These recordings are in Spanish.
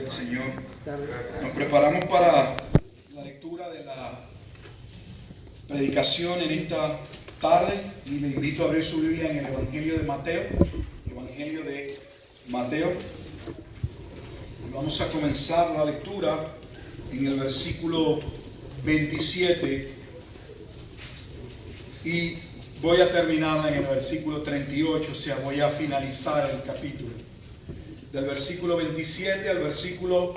del Señor. Nos preparamos para la lectura de la predicación en esta tarde y le invito a abrir su Biblia en el Evangelio de Mateo. Evangelio de Mateo. Y vamos a comenzar la lectura en el versículo 27 y voy a terminarla en el versículo 38, o sea, voy a finalizar el capítulo. Del versículo 27 al versículo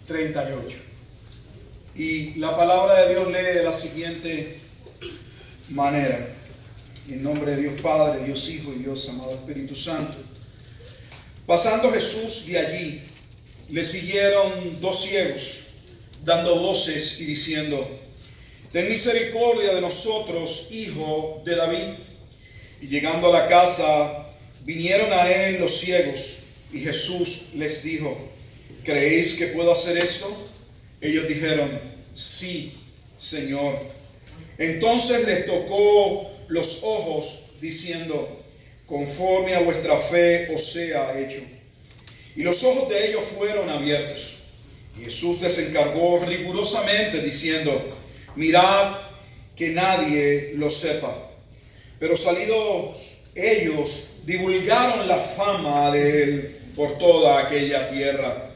38. Y la palabra de Dios lee de la siguiente manera. En nombre de Dios Padre, Dios Hijo y Dios amado Espíritu Santo. Pasando Jesús de allí, le siguieron dos ciegos, dando voces y diciendo: ten misericordia de nosotros, hijo de David. Y llegando a la casa, vinieron a él los ciegos, y Jesús les dijo: ¿creéis que puedo hacer esto? Ellos dijeron: sí, Señor. Entonces les tocó los ojos, diciendo: conforme a vuestra fe os sea hecho. Y los ojos de ellos fueron abiertos. Y Jesús les encargó rigurosamente, diciendo: mirad que nadie lo sepa. Pero salidos ellos, divulgaron la fama de él por toda aquella tierra.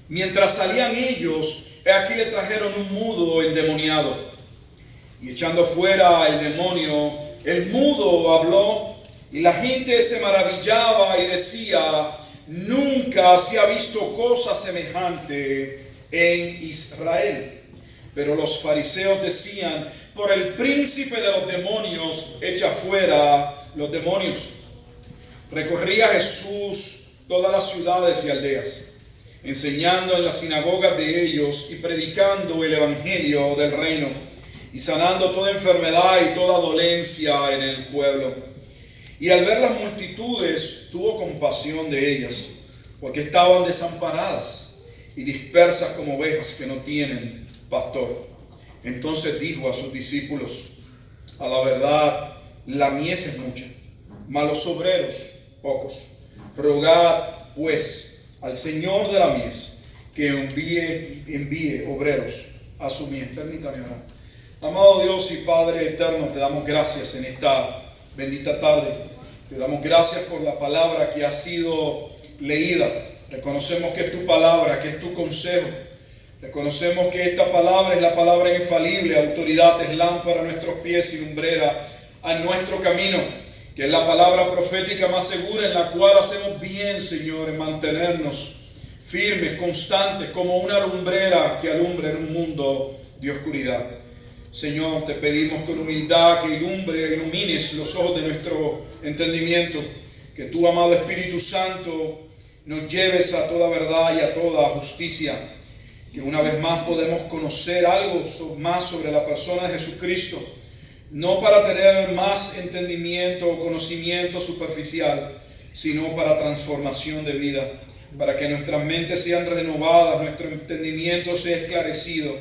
Mientras salían ellos, he aquí le trajeron un mudo endemoniado. Y echando fuera el demonio, el mudo habló, y la gente se maravillaba y decía: nunca se ha visto cosa semejante en Israel. Pero los fariseos decían: por el príncipe de los demonios, echa fuera los demonios. Recorría Jesús todas las ciudades y aldeas, enseñando en las sinagogas de ellos y predicando el evangelio del reino, y sanando toda enfermedad y toda dolencia en el pueblo. Y al ver las multitudes, tuvo compasión de ellas, porque estaban desamparadas y dispersas como ovejas que no tienen pastor. Entonces dijo a sus discípulos: a la verdad, la mies es mucha, mas los obreros pocos. Rogad pues al Señor de la mies que envíe obreros a su mies. Permítame orar. Amado Dios y Padre eterno, te damos gracias en esta bendita tarde. Te damos gracias por la palabra que ha sido leída. Reconocemos que es tu palabra, que es tu consejo. Reconocemos que esta palabra es la palabra infalible, autoridad, es lámpara a nuestros pies y lumbrera a nuestro camino, que es la palabra profética más segura en la cual hacemos bien, Señor, en mantenernos firmes, constantes, como una lumbrera que alumbra en un mundo de oscuridad. Señor, te pedimos con humildad que ilumines los ojos de nuestro entendimiento, que tú, amado Espíritu Santo, nos lleves a toda verdad y a toda justicia, que una vez más podemos conocer algo más sobre la persona de Jesucristo, no para tener más entendimiento o conocimiento superficial, sino para transformación de vida, para que nuestras mentes sean renovadas, nuestro entendimiento sea esclarecido,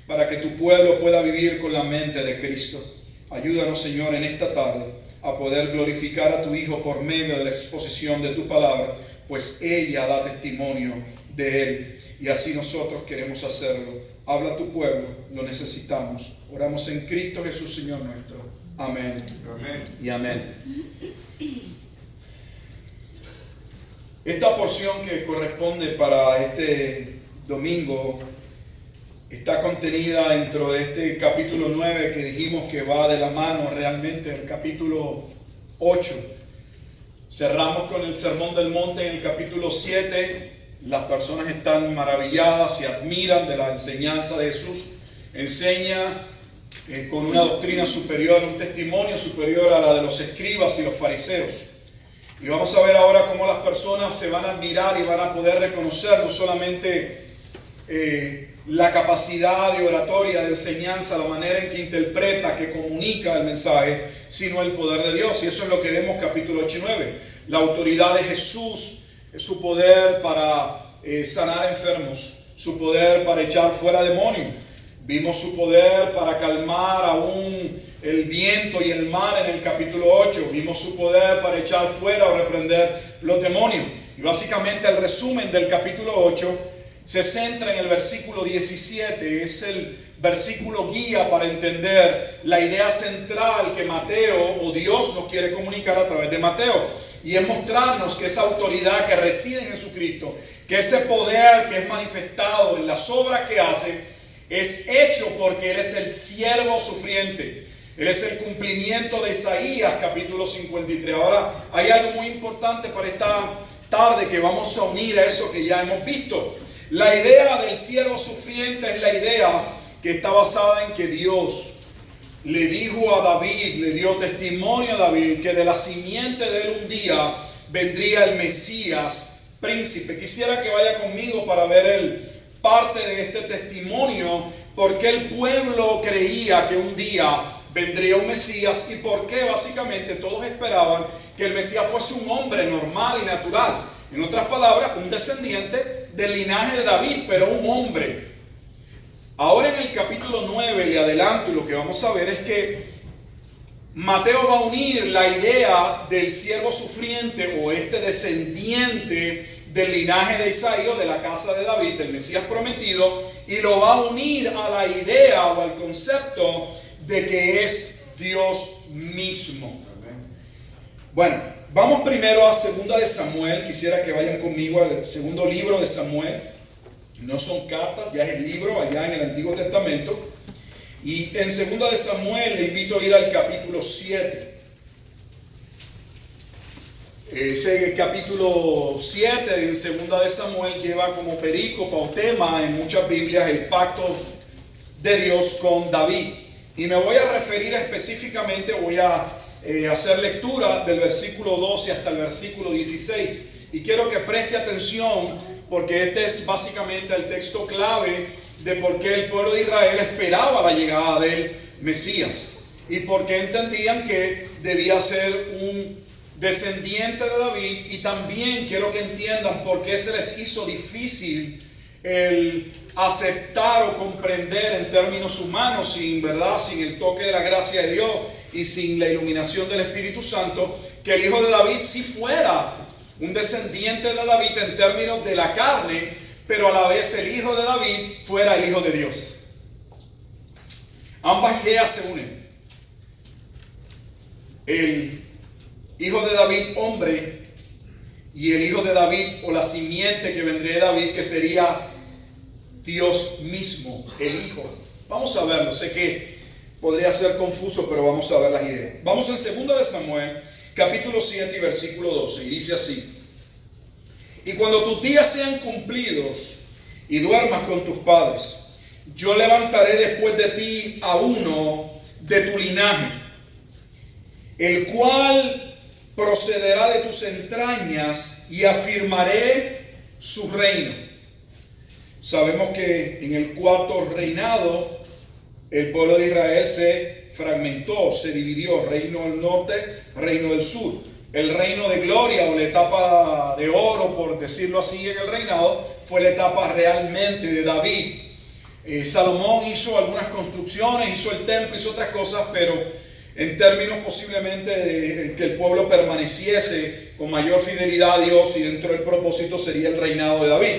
para que tu pueblo pueda vivir con la mente de Cristo. Ayúdanos, Señor, en esta tarde a poder glorificar a tu Hijo por medio de la exposición de tu palabra, pues ella da testimonio de él, y así nosotros queremos hacerlo. Habla a tu pueblo, lo necesitamos. Oramos en Cristo Jesús, Señor nuestro. Amén. Amén. Y amén. Esta porción que corresponde para este domingo está contenida dentro de este capítulo 9 que dijimos que va de la mano realmente del capítulo 8. Cerramos con el Sermón del Monte en el capítulo 7. Las personas están maravilladas, se admiran de la enseñanza de Jesús. Enseña con una doctrina superior, un testimonio superior a la de los escribas y los fariseos. Y vamos a ver ahora cómo las personas se van a admirar y van a poder reconocer no solamente la capacidad de oratoria, de enseñanza, la manera en que interpreta, que comunica el mensaje, sino el poder de Dios. Y eso es lo que vemos capítulo 8 y 9. La autoridad de Jesús, su poder para sanar enfermos, su poder para echar fuera demonios. Vimos su poder para calmar aún el viento y el mar en el capítulo 8. Vimos su poder para echar fuera o reprender los demonios. Y básicamente el resumen del capítulo 8 se centra en el versículo 17. Es el versículo guía para entender la idea central que Mateo o Dios nos quiere comunicar a través de Mateo. Y es mostrarnos que esa autoridad que reside en Jesucristo, que ese poder que es manifestado en las obras que hace, es hecho porque Él es el siervo sufriente. Él es el cumplimiento de Isaías capítulo 53. Ahora hay algo muy importante para esta tarde que vamos a unir a eso que ya hemos visto. La idea del siervo sufriente es la idea que está basada en que Dios le dijo a David, le dio testimonio a David, que de la simiente de él un día vendría el Mesías príncipe. Quisiera que vaya conmigo para ver parte de este testimonio, porque el pueblo creía que un día vendría un Mesías y por qué básicamente todos esperaban que el Mesías fuese un hombre normal y natural. En otras palabras, un descendiente del linaje de David, pero un hombre. Ahora en el capítulo 9 y adelanto, lo que vamos a ver es que Mateo va a unir la idea del siervo sufriente o este descendiente del linaje de Isaías, de la casa de David, del Mesías prometido, y lo va a unir a la idea o al concepto de que es Dios mismo. Bueno, vamos primero a 2 de Samuel. Quisiera que vayan conmigo al segundo libro de Samuel. No son cartas, ya es el libro allá en el Antiguo Testamento. Y en 2 de Samuel le invito a ir al capítulo 7. Ese capítulo 7 en 2 de Samuel lleva como perícopa o tema en muchas Biblias el pacto de Dios con David. Y me voy a referir específicamente, voy a hacer lectura del versículo 12 hasta el versículo 16. Y quiero que preste atención porque este es básicamente el texto clave de por qué el pueblo de Israel esperaba la llegada del Mesías. Y por qué entendían que debía ser un descendiente de David. Y también quiero que entiendan por qué se les hizo difícil el aceptar o comprender en términos humanos, sin el toque de la gracia de Dios y sin la iluminación del Espíritu Santo, que el hijo de David sí fuera un descendiente de David en términos de la carne, pero a la vez el hijo de David fuera el hijo de Dios. Ambas ideas se unen. El hijo de David hombre y el hijo de David o la simiente que vendría de David, que sería Dios mismo, el Hijo. Vamos a verlo. Sé que podría ser confuso, pero vamos a ver las ideas. Vamos en 2 de Samuel, capítulo 7 y versículo 12. Y dice así: y cuando tus días sean cumplidos y duermas con tus padres, yo levantaré después de ti a uno de tu linaje, el cual procederá de tus entrañas, y afirmaré su reino. Sabemos que en el cuarto reinado el pueblo de Israel se fragmentó, se dividió: reino del norte, reino del sur. El reino de gloria o la etapa de oro, por decirlo así, en el reinado fue la etapa realmente de David. Salomón hizo algunas construcciones, hizo el templo, hizo otras cosas, pero en términos posiblemente de que el pueblo permaneciese con mayor fidelidad a Dios y dentro del propósito sería el reinado de David.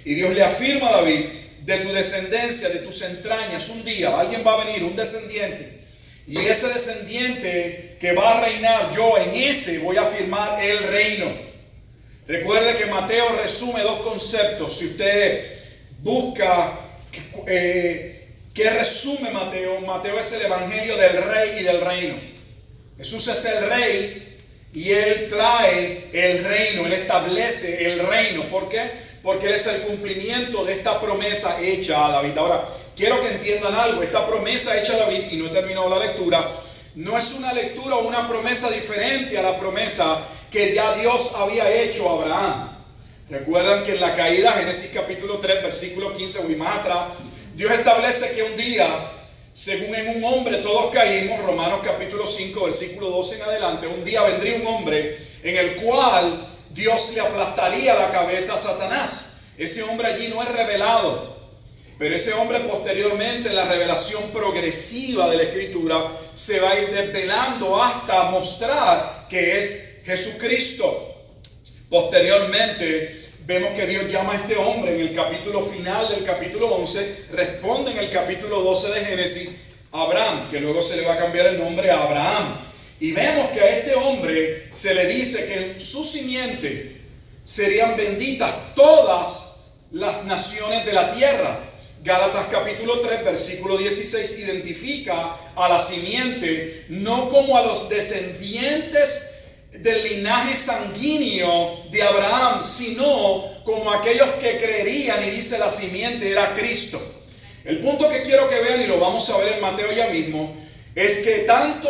Y Dios le afirma a David: de tu descendencia, de tus entrañas, un día alguien va a venir, un descendiente. Y ese descendiente que va a reinar, yo en ese voy a afirmar el reino. Recuerde que Mateo resume dos conceptos. Si usted busca ¿qué resume Mateo? Mateo es el evangelio del rey y del reino. Jesús es el rey y Él trae el reino, Él establece el reino. ¿Por qué? Porque Él es el cumplimiento de esta promesa hecha a David. Ahora, quiero que entiendan algo. Esta promesa hecha a David, y no he terminado la lectura, no es una lectura o una promesa diferente a la promesa que ya Dios había hecho a Abraham. Recuerdan que en la caída, Génesis capítulo 3, versículo 15, o más atrás, Dios establece que un día, según en un hombre todos caímos, Romanos capítulo 5, versículo 12 en adelante, un día vendría un hombre en el cual Dios le aplastaría la cabeza a Satanás. Ese hombre allí no es revelado, pero ese hombre posteriormente en la revelación progresiva de la Escritura se va a ir desvelando hasta mostrar que es Jesucristo. Posteriormente, vemos que Dios llama a este hombre en el capítulo final del capítulo 11, responde en el capítulo 12 de Génesis, Abraham, que luego se le va a cambiar el nombre a Abraham. Y vemos que a este hombre se le dice que en su simiente serían benditas todas las naciones de la tierra. Gálatas capítulo 3, versículo 16 identifica a la simiente no como a los descendientes del linaje sanguíneo de Abraham, sino como aquellos que creerían, y dice la simiente era Cristo. El punto que quiero que vean, y lo vamos a ver en Mateo ya mismo, es que tanto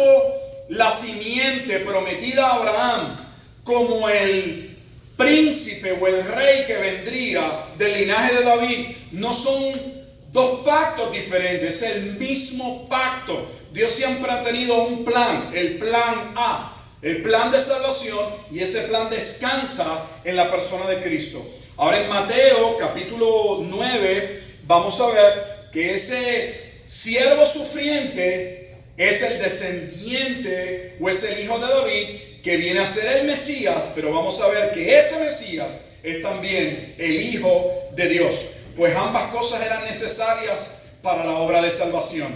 la simiente prometida a Abraham como el príncipe o el rey que vendría del linaje de David no son dos pactos diferentes, es el mismo pacto. Dios siempre ha tenido un plan, el plan A, el plan de salvación, y ese plan descansa en la persona de Cristo. Ahora en Mateo capítulo 9 vamos a ver que ese siervo sufriente es el descendiente o es el hijo de David que viene a ser el Mesías, pero vamos a ver que ese Mesías es también el Hijo de Dios. Pues ambas cosas eran necesarias para la obra de salvación.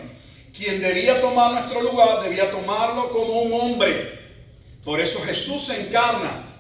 Quien debía tomar nuestro lugar, debía tomarlo como un hombre. Por eso Jesús se encarna.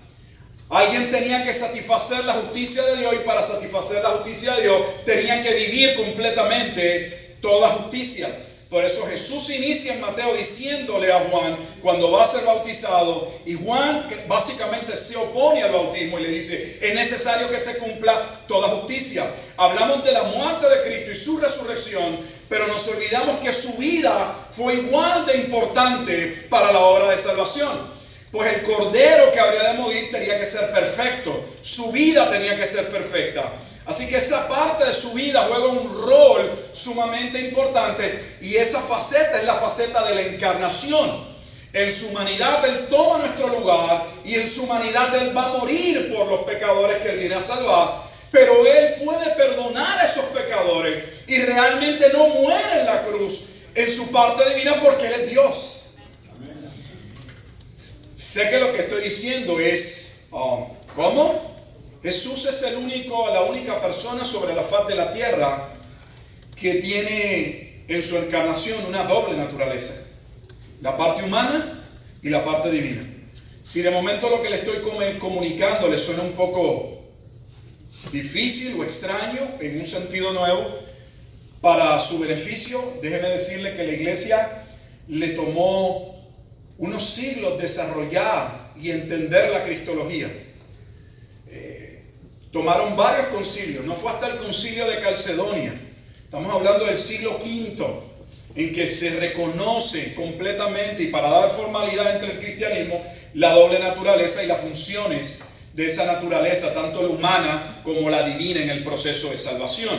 Alguien tenía que satisfacer la justicia de Dios, y para satisfacer la justicia de Dios tenía que vivir completamente toda justicia. Por eso Jesús inicia en Mateo diciéndole a Juan cuando va a ser bautizado, y Juan básicamente se opone al bautismo y le dice, es necesario que se cumpla toda justicia. Hablamos de la muerte de Cristo y su resurrección, pero nos olvidamos que su vida fue igual de importante para la obra de salvación. Pues el cordero que habría de morir tenía que ser perfecto, su vida tenía que ser perfecta. Así que esa parte de su vida juega un rol sumamente importante, y esa faceta es la faceta de la encarnación. En su humanidad Él toma nuestro lugar, y en su humanidad Él va a morir por los pecadores que Él viene a salvar, pero Él puede perdonar a esos pecadores y realmente no muere en la cruz en su parte divina porque Él es Dios. Sé que lo que estoy diciendo es, ¿cómo? Jesús es la única persona sobre la faz de la tierra que tiene en su encarnación una doble naturaleza, la parte humana y la parte divina. Si de momento lo que le estoy comunicando le suena un poco difícil o extraño en un sentido nuevo, para su beneficio, déjeme decirle que la iglesia le tomó unos siglos desarrollar y entender la cristología. Tomaron varios concilios, no fue hasta el concilio de Calcedonia, estamos hablando del siglo V, en que se reconoce completamente, y para dar formalidad entre el cristianismo, la doble naturaleza y las funciones de esa naturaleza, tanto la humana como la divina, en el proceso de salvación.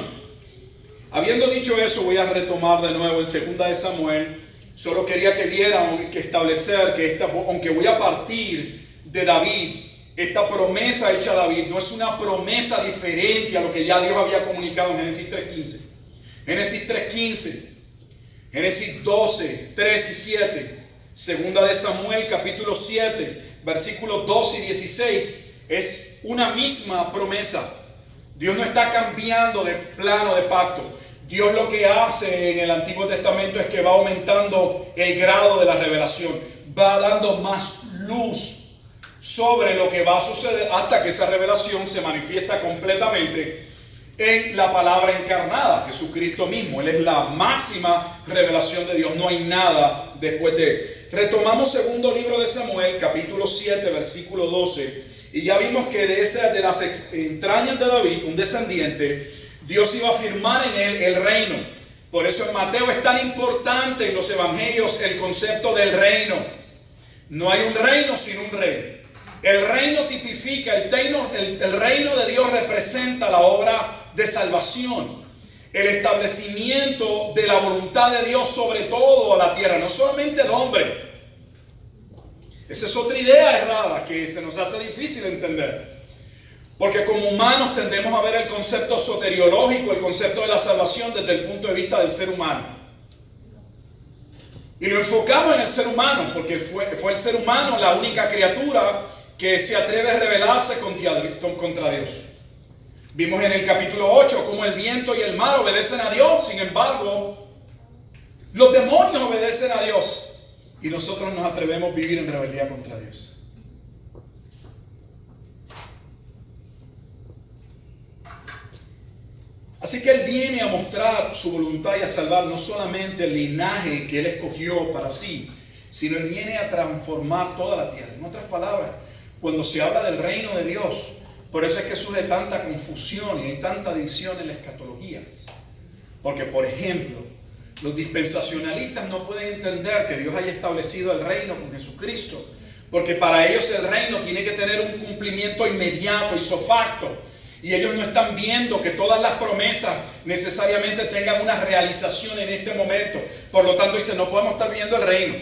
Habiendo dicho eso, voy a retomar de nuevo en 2 de Samuel. Solo quería que vieran, que establecer que aunque voy a partir de David, esta promesa hecha a David no es una promesa diferente a lo que ya Dios había comunicado en Génesis 3.15. Génesis 3.15, Génesis 12, 3 y 7, 2 de Samuel capítulo 7, versículos 12 y 16, es una misma promesa. Dios no está cambiando de plano de pacto. Dios lo que hace en el Antiguo Testamento es que va aumentando el grado de la revelación, va dando más luz sobre lo que va a suceder hasta que esa revelación se manifiesta completamente en la palabra encarnada, Jesucristo mismo. Él es la máxima revelación de Dios, no hay nada después de él. Retomamos segundo libro de Samuel, capítulo 7, versículo 12, y ya vimos que de las entrañas de David, un descendiente, Dios iba a firmar en él el reino. Por eso en Mateo es tan importante en los evangelios el concepto del reino. No hay un reino sin un rey. El reino tipifica, el reino de Dios representa la obra de salvación, el establecimiento de la voluntad de Dios sobre todo a la tierra, no solamente el hombre. Esa es otra idea errada que se nos hace difícil entender. Porque como humanos tendemos a ver el concepto soteriológico, el concepto de la salvación desde el punto de vista del ser humano. Y lo enfocamos en el ser humano, porque fue el ser humano la única criatura que se atreve a rebelarse contra Dios. Vimos en el capítulo 8 cómo el viento y el mar obedecen a Dios. Sin embargo, los demonios obedecen a Dios. Y nosotros nos atrevemos a vivir en rebeldía contra Dios. Así que Él viene a mostrar su voluntad y a salvar no solamente el linaje que Él escogió para sí, sino Él viene a transformar toda la tierra. En otras palabras, cuando se habla del reino de Dios, por eso es que surge tanta confusión y hay tanta división en la escatología. Porque, por ejemplo, los dispensacionalistas no pueden entender que Dios haya establecido el reino con Jesucristo, porque para ellos el reino tiene que tener un cumplimiento inmediato, ipso facto. Y ellos no están viendo que todas las promesas necesariamente tengan una realización en este momento. Por lo tanto, dicen, no podemos estar viendo el reino.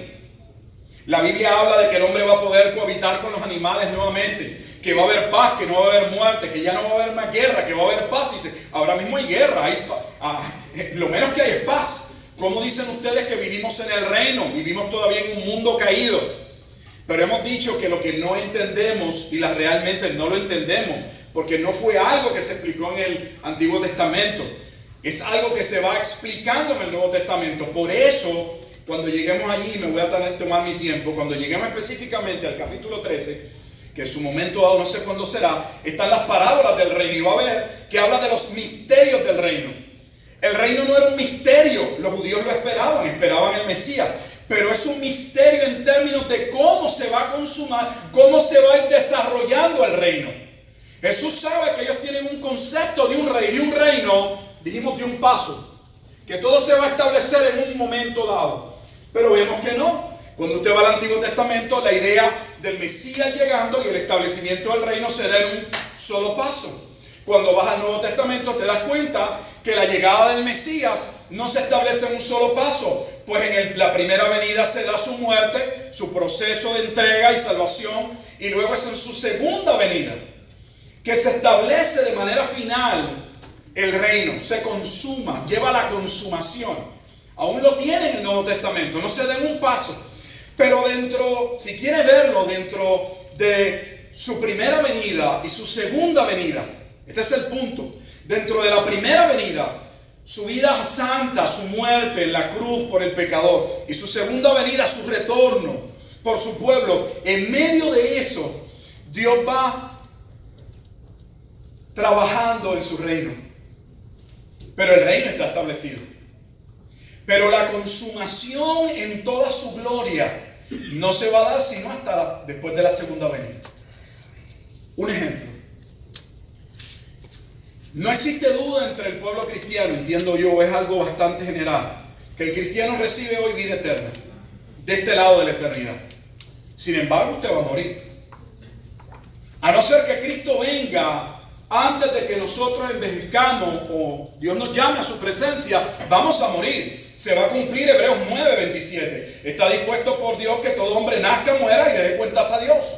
La Biblia habla de que el hombre va a poder cohabitar con los animales nuevamente, que va a haber paz, que no va a haber muerte, que ya no va a haber más guerra, que va a haber paz. Y dice, ahora mismo hay guerra, lo menos que hay es paz. ¿Cómo dicen ustedes que vivimos en el reino? Vivimos todavía en un mundo caído. Pero hemos dicho que lo que no entendemos, y realmente no lo entendemos, porque no fue algo que se explicó en el Antiguo Testamento, es algo que se va explicando en el Nuevo Testamento. Por eso, cuando lleguemos allí, me voy a tomar mi tiempo, cuando lleguemos específicamente al capítulo 13, que en su momento dado, no sé cuándo será, están las parábolas del reino, y va a ver que habla de los misterios del reino. El reino no era un misterio, los judíos lo esperaban el Mesías, pero es un misterio en términos de cómo se va a consumar, cómo se va a ir desarrollando el reino. Jesús sabe que ellos tienen un concepto de un reino, dijimos de un paso, que todo se va a establecer en un momento dado. Pero vemos que no. Cuando usted va al Antiguo Testamento, la idea del Mesías llegando y el establecimiento del reino se da en un solo paso. Cuando vas al Nuevo Testamento te das cuenta que la llegada del Mesías no se establece en un solo paso, pues en la primera venida se da su muerte, su proceso de entrega y salvación, y luego es en su segunda venida que se establece de manera final el reino, se consuma, lleva a la consumación. Aún lo tiene en el Nuevo Testamento, no se da en un paso, pero si quiere verlo dentro de su primera venida y su segunda venida, este es el punto. Dentro de la primera venida, su vida santa, su muerte en la cruz por el pecador, y su segunda venida, su retorno por su pueblo. En medio de eso, Dios va trabajando en su reino, pero el reino está establecido. Pero la consumación en toda su gloria no se va a dar sino hasta después de la segunda venida. Un ejemplo. No existe duda entre el pueblo cristiano, entiendo yo, es algo bastante general, que el cristiano recibe hoy vida eterna, de este lado de la eternidad. Sin embargo, usted va a morir. A no ser que Cristo venga antes de que nosotros envejezcamos o Dios nos llame a su presencia, vamos a morir. Se va a cumplir Hebreos 9:27. Está dispuesto por Dios que todo hombre nazca, muera y le dé cuentas a Dios.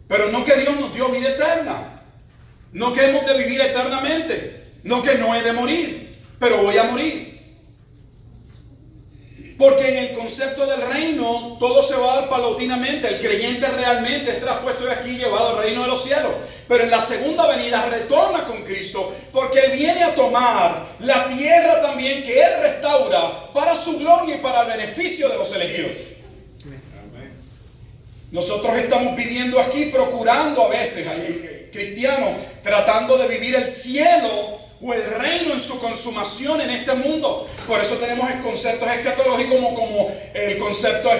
Pero no que Dios nos dio vida eterna. No que hemos de vivir eternamente. No que no he de morir, pero voy a morir. Porque en el concepto del reino todo se va a dar paulatinamente. El creyente realmente es traspuesto de aquí y llevado al reino de los cielos. Pero en la segunda venida retorna con Cristo, porque Él viene a tomar la tierra también que Él restaura para su gloria y para el beneficio de los elegidos. Nosotros estamos viviendo aquí procurando a veces, cristianos, tratando de vivir el cielo o el reino en su consumación en este mundo. Por eso tenemos el concepto escatológico como el concepto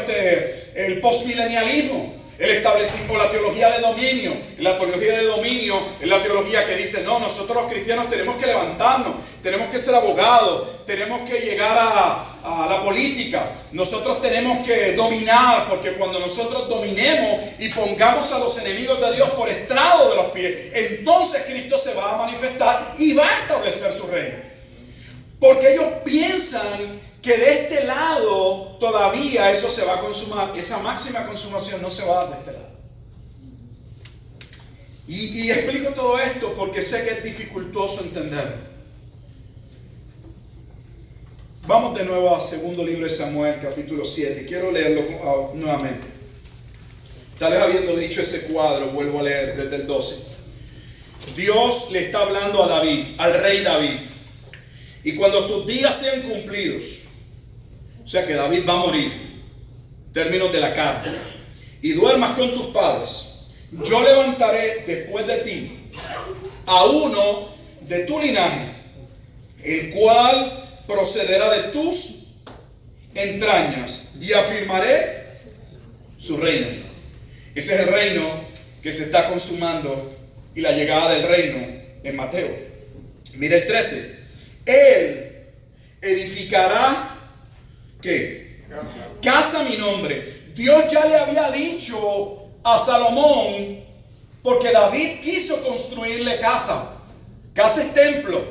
el postmilenialismo, el establecimiento, la teología de dominio. La teología de dominio es la teología que dice, no, nosotros los cristianos tenemos que levantarnos, tenemos que ser abogados, tenemos que llegar a la política, nosotros tenemos que dominar, porque cuando nosotros dominemos y pongamos a los enemigos de Dios por estrado de los pies, entonces Cristo se va a manifestar y va a establecer su reino. Porque ellos piensan que de este lado todavía eso se va a consumar, esa máxima consumación no se va a dar de este lado. Y explico todo esto porque sé que es dificultoso entenderlo. Vamos de nuevo al segundo libro de Samuel, capítulo 7. Quiero leerlo nuevamente. Tal vez habiendo dicho ese cuadro, vuelvo a leer desde el 12. Dios le está hablando a David, al rey David. Y cuando tus días sean cumplidos, o sea que David va a morir, en términos de la carne, y duermas con tus padres, yo levantaré después de ti a uno de tu linaje, el cual procederá de tus entrañas, y afirmaré su reino. Ese es el reino que se está consumando y la llegada del reino en Mateo. Mira el 13. Él edificará, ¿qué? Casa a mi nombre. Dios ya le había dicho a Salomón, porque David quiso construirle casa. Casa es templo.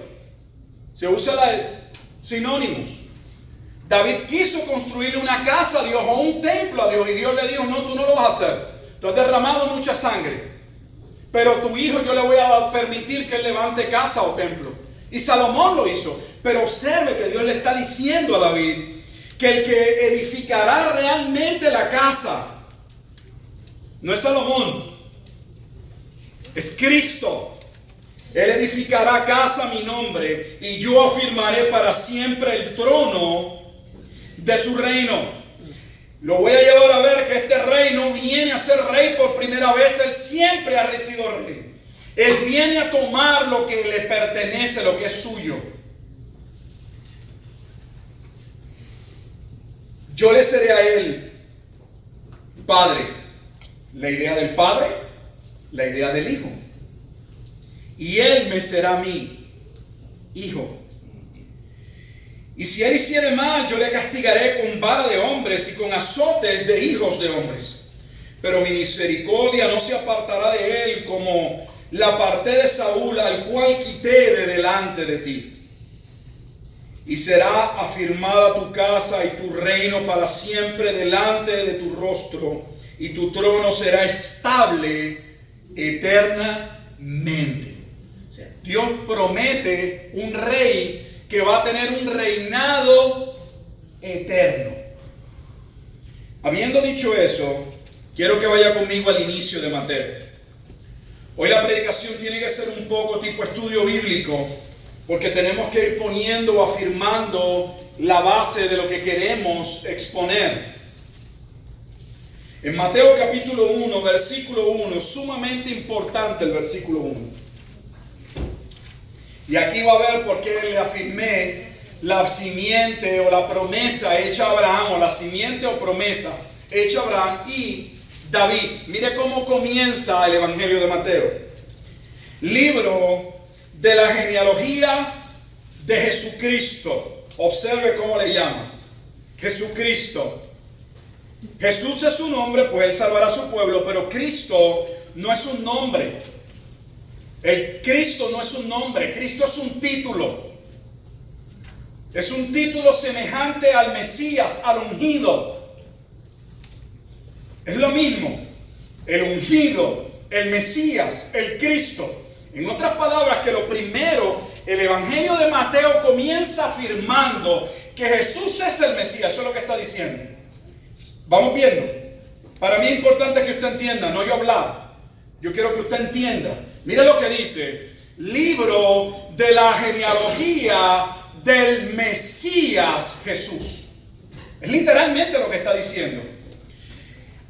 Se usa sinónimos. David quiso construirle una casa a Dios o un templo a Dios, y Dios le dijo: no, tú no lo vas a hacer. Tú has derramado mucha sangre, pero tu hijo yo le voy a permitir que él levante casa o templo. Y Salomón lo hizo. Pero observe que Dios le está diciendo a David que el que edificará realmente la casa no es Salomón, es Cristo. Él edificará casa a mi nombre, y yo afirmaré para siempre el trono de su reino. Lo voy a llevar a ver que este rey no viene a ser rey por primera vez. Él siempre ha sido rey. Él viene a tomar lo que le pertenece, lo que es suyo. Yo le seré a él padre. La idea del padre, la idea del hijo. Y él me será a mí hijo. Y si él hiciere mal, yo le castigaré con vara de hombres y con azotes de hijos de hombres. Pero mi misericordia no se apartará de él, como la aparté de Saúl, al cual quité de delante de ti. Y será afirmada tu casa y tu reino para siempre delante de tu rostro, y tu trono será estable eternamente. O sea, Dios promete un rey que va a tener un reinado eterno. Habiendo dicho eso, quiero que vaya conmigo al inicio de Mateo. Hoy la predicación tiene que ser un poco tipo estudio bíblico, porque tenemos que ir poniendo o afirmando la base de lo que queremos exponer. En Mateo capítulo 1, versículo 1, sumamente importante el versículo 1. Y aquí va a ver por qué le afirmé la simiente o la promesa hecha a Abraham, o la simiente o promesa hecha a Abraham y David. Mire cómo comienza el Evangelio de Mateo. Libro de la genealogía de Jesucristo. Observe cómo le llama. Jesucristo. Jesús es su nombre, pues él salvará a su pueblo, pero Cristo no es un nombre. El Cristo no es un nombre, Cristo es un título. Es un título semejante al Mesías, al ungido. Es lo mismo. El ungido, el Mesías, el Cristo. En otras palabras, que lo primero, el Evangelio de Mateo comienza afirmando que Jesús es el Mesías. Eso es lo que está diciendo. Vamos viendo. Para mí es importante que usted entienda, no yo hablar. Yo quiero que usted entienda. Mire lo que dice: libro de la genealogía del Mesías Jesús. Es literalmente lo que está diciendo.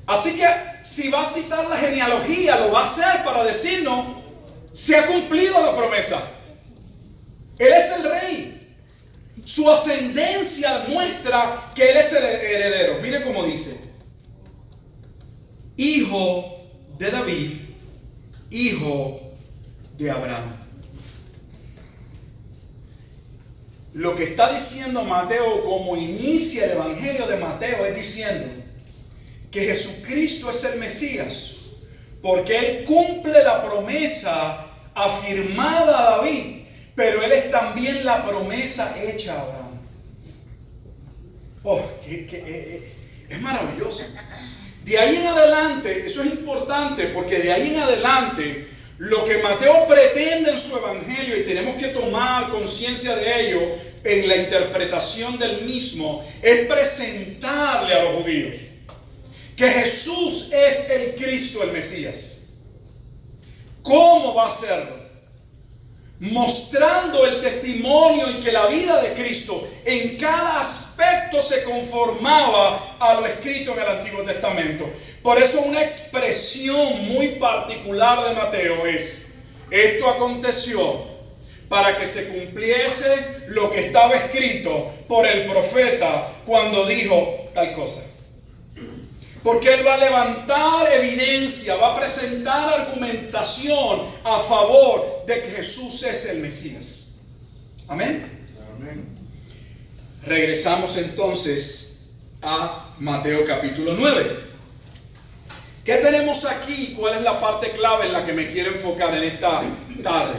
Así que si va a citar la genealogía, lo va a hacer para decirnos: se ha cumplido la promesa. Él es el rey. Su ascendencia muestra que él es el heredero. Mire cómo dice: hijo de David, hijo de Abraham. Lo que está diciendo Mateo, como inicia el Evangelio de Mateo, es diciendo que Jesucristo es el Mesías, porque él cumple la promesa afirmada a David, pero él es también la promesa hecha a Abraham. Es maravilloso. De ahí en adelante, eso es importante, porque de ahí en adelante, lo que Mateo pretende en su evangelio, y tenemos que tomar conciencia de ello en la interpretación del mismo, es presentarle a los judíos que que Jesús es el Cristo, el Mesías. ¿Cómo va a hacerlo? Mostrando el testimonio y que la vida de Cristo en cada aspecto se conformaba a lo escrito en el Antiguo Testamento. Por eso una expresión muy particular de Mateo es: esto aconteció para que se cumpliese lo que estaba escrito por el profeta cuando dijo tal cosa. Porque él va a levantar evidencia, va a presentar argumentación a favor de que Jesús es el Mesías. Amén. Amén. Regresamos entonces a Mateo capítulo 9. ¿Qué tenemos aquí? ¿Cuál es la parte clave en la que me quiero enfocar en esta tarde?